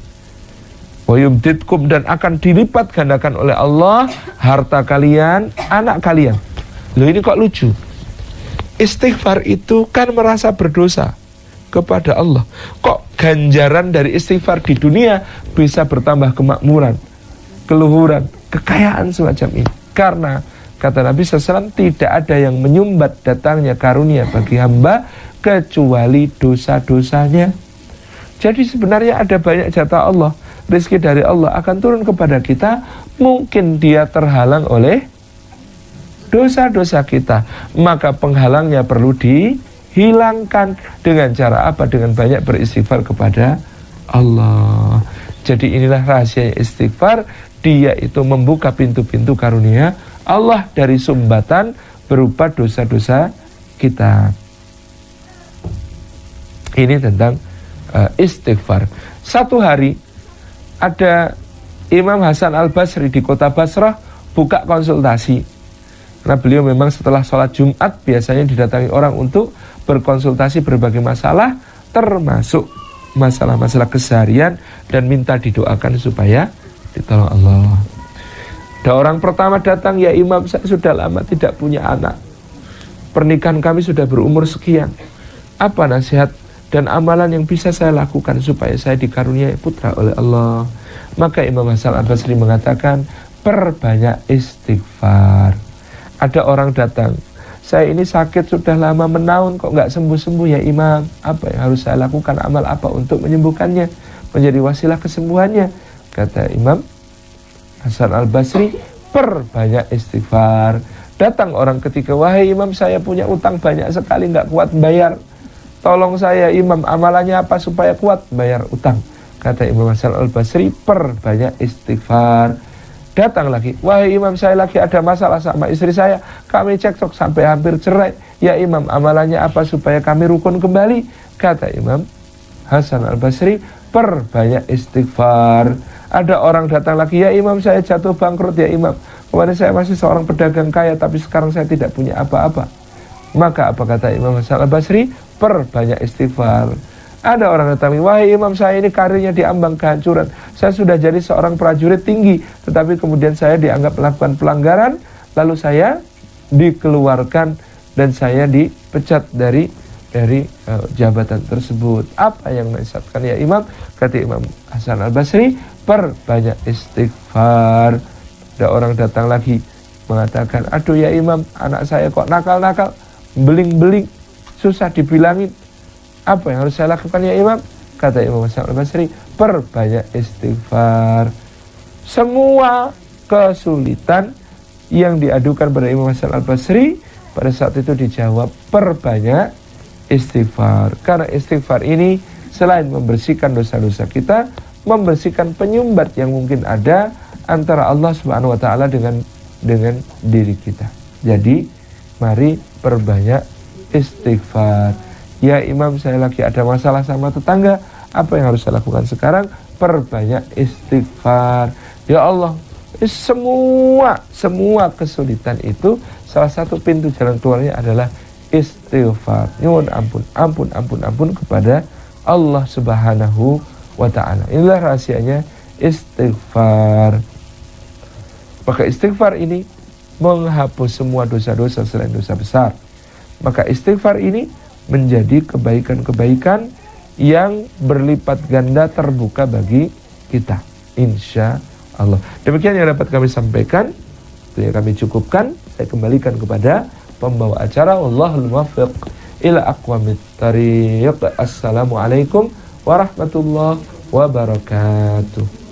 Wa yumditkum, dan akan dilipat gandakan oleh Allah harta kalian, anak kalian. Loh, ini kok lucu. Istighfar itu kan merasa berdosa kepada Allah. Kok ganjaran dari istighfar di dunia bisa bertambah kemakmuran, keluhuran, kekayaan semacam ini? Karena kata Nabi SAW, tidak ada yang menyumbat datangnya karunia bagi hamba kecuali dosa-dosanya. Jadi sebenarnya ada banyak jatah Allah, rezeki dari Allah akan turun kepada kita. Mungkin dia terhalang oleh dosa-dosa kita, maka penghalangnya perlu dihilangkan. Dengan cara apa? Dengan banyak beristighfar kepada Allah. Jadi inilah rahasia istighfar. Dia itu membuka pintu-pintu karunia Allah dari sumbatan berupa dosa-dosa kita. Ini tentang istighfar. Satu hari ada Imam Hasan Al-Basri di kota Basrah buka konsultasi. Karena beliau memang setelah sholat Jumat biasanya didatangi orang untuk berkonsultasi berbagai masalah, termasuk masalah-masalah keseharian, dan minta didoakan supaya ditolong Allah. Ada orang pertama datang, ya Imam, saya sudah lama tidak punya anak. Pernikahan kami sudah berumur sekian. Apa nasihat dan amalan yang bisa saya lakukan supaya saya dikaruniai putra oleh Allah? Maka Imam Hasan Al-Basri mengatakan, perbanyak istighfar. Ada orang datang, saya ini sakit sudah lama menaun kok nggak sembuh-sembuh ya Imam. Apa yang harus saya lakukan, amal apa untuk menyembuhkannya, menjadi wasilah kesembuhannya? Kata Imam Hasan Al-Basri, perbanyak istighfar. Datang orang ketika, wahai Imam, saya punya utang banyak sekali, nggak kuat bayar. Tolong saya Imam, amalannya apa supaya kuat bayar utang? Kata Imam Hasan Al-Basri, perbanyak istighfar. Datang lagi, wahai Imam, saya lagi ada masalah sama istri saya, kami cekcok sampai hampir cerai. Ya Imam, amalannya apa supaya kami rukun kembali? Kata Imam Hasan Al-Basri, perbanyak istighfar. Ada orang datang lagi, ya Imam, saya jatuh bangkrut ya Imam. Kemarin saya masih seorang pedagang kaya, tapi sekarang saya tidak punya apa-apa. Maka apa kata Imam Hasan Al-Basri? Perbanyak istighfar. Ada orang datang, wahai Imam, saya ini karirnya diambang kehancuran. Saya sudah jadi seorang prajurit tinggi, tetapi kemudian saya dianggap melakukan pelanggaran, lalu saya dikeluarkan dan saya dipecat dari jabatan tersebut. Apa yang nasihatkan ya Imam? Kata Imam Hasan Al-Basri, perbanyak istighfar. Ada orang datang lagi, mengatakan, aduh ya imam, anak saya kok nakal-nakal, beling-beling, susah dibilangin. Apa yang harus saya lakukan ya imam? Kata Imam Hasan al-Basri, perbanyak istighfar. Semua kesulitan yang diadukan pada Imam Hasan al-Basri pada saat itu dijawab, perbanyak istighfar. Karena istighfar ini selain membersihkan dosa-dosa kita, membersihkan penyumbat yang mungkin ada antara Allah Subhanahu wa taala dengan diri kita. Jadi mari perbanyak istighfar. Ya imam, saya lagi ada masalah sama tetangga, apa yang harus saya lakukan sekarang? Perbanyak istighfar. Ya Allah, semua kesulitan itu salah satu pintu jalan keluarnya adalah istighfar. Nyuwun ampun kepada Allah Subhanahu wa taala. Inilah rahasianya istighfar. Maka istighfar ini menghapus semua dosa-dosa selain dosa besar. Maka istighfar ini menjadi kebaikan-kebaikan yang berlipat ganda terbuka bagi kita, insya Allah. Demikian yang dapat kami sampaikan, itu yang kami cukupkan. Saya kembalikan kepada pembawa acara. Wallahul muwaffiq ila aqwamit thariq. Assalamualaikum warahmatullahi wabarakatuh.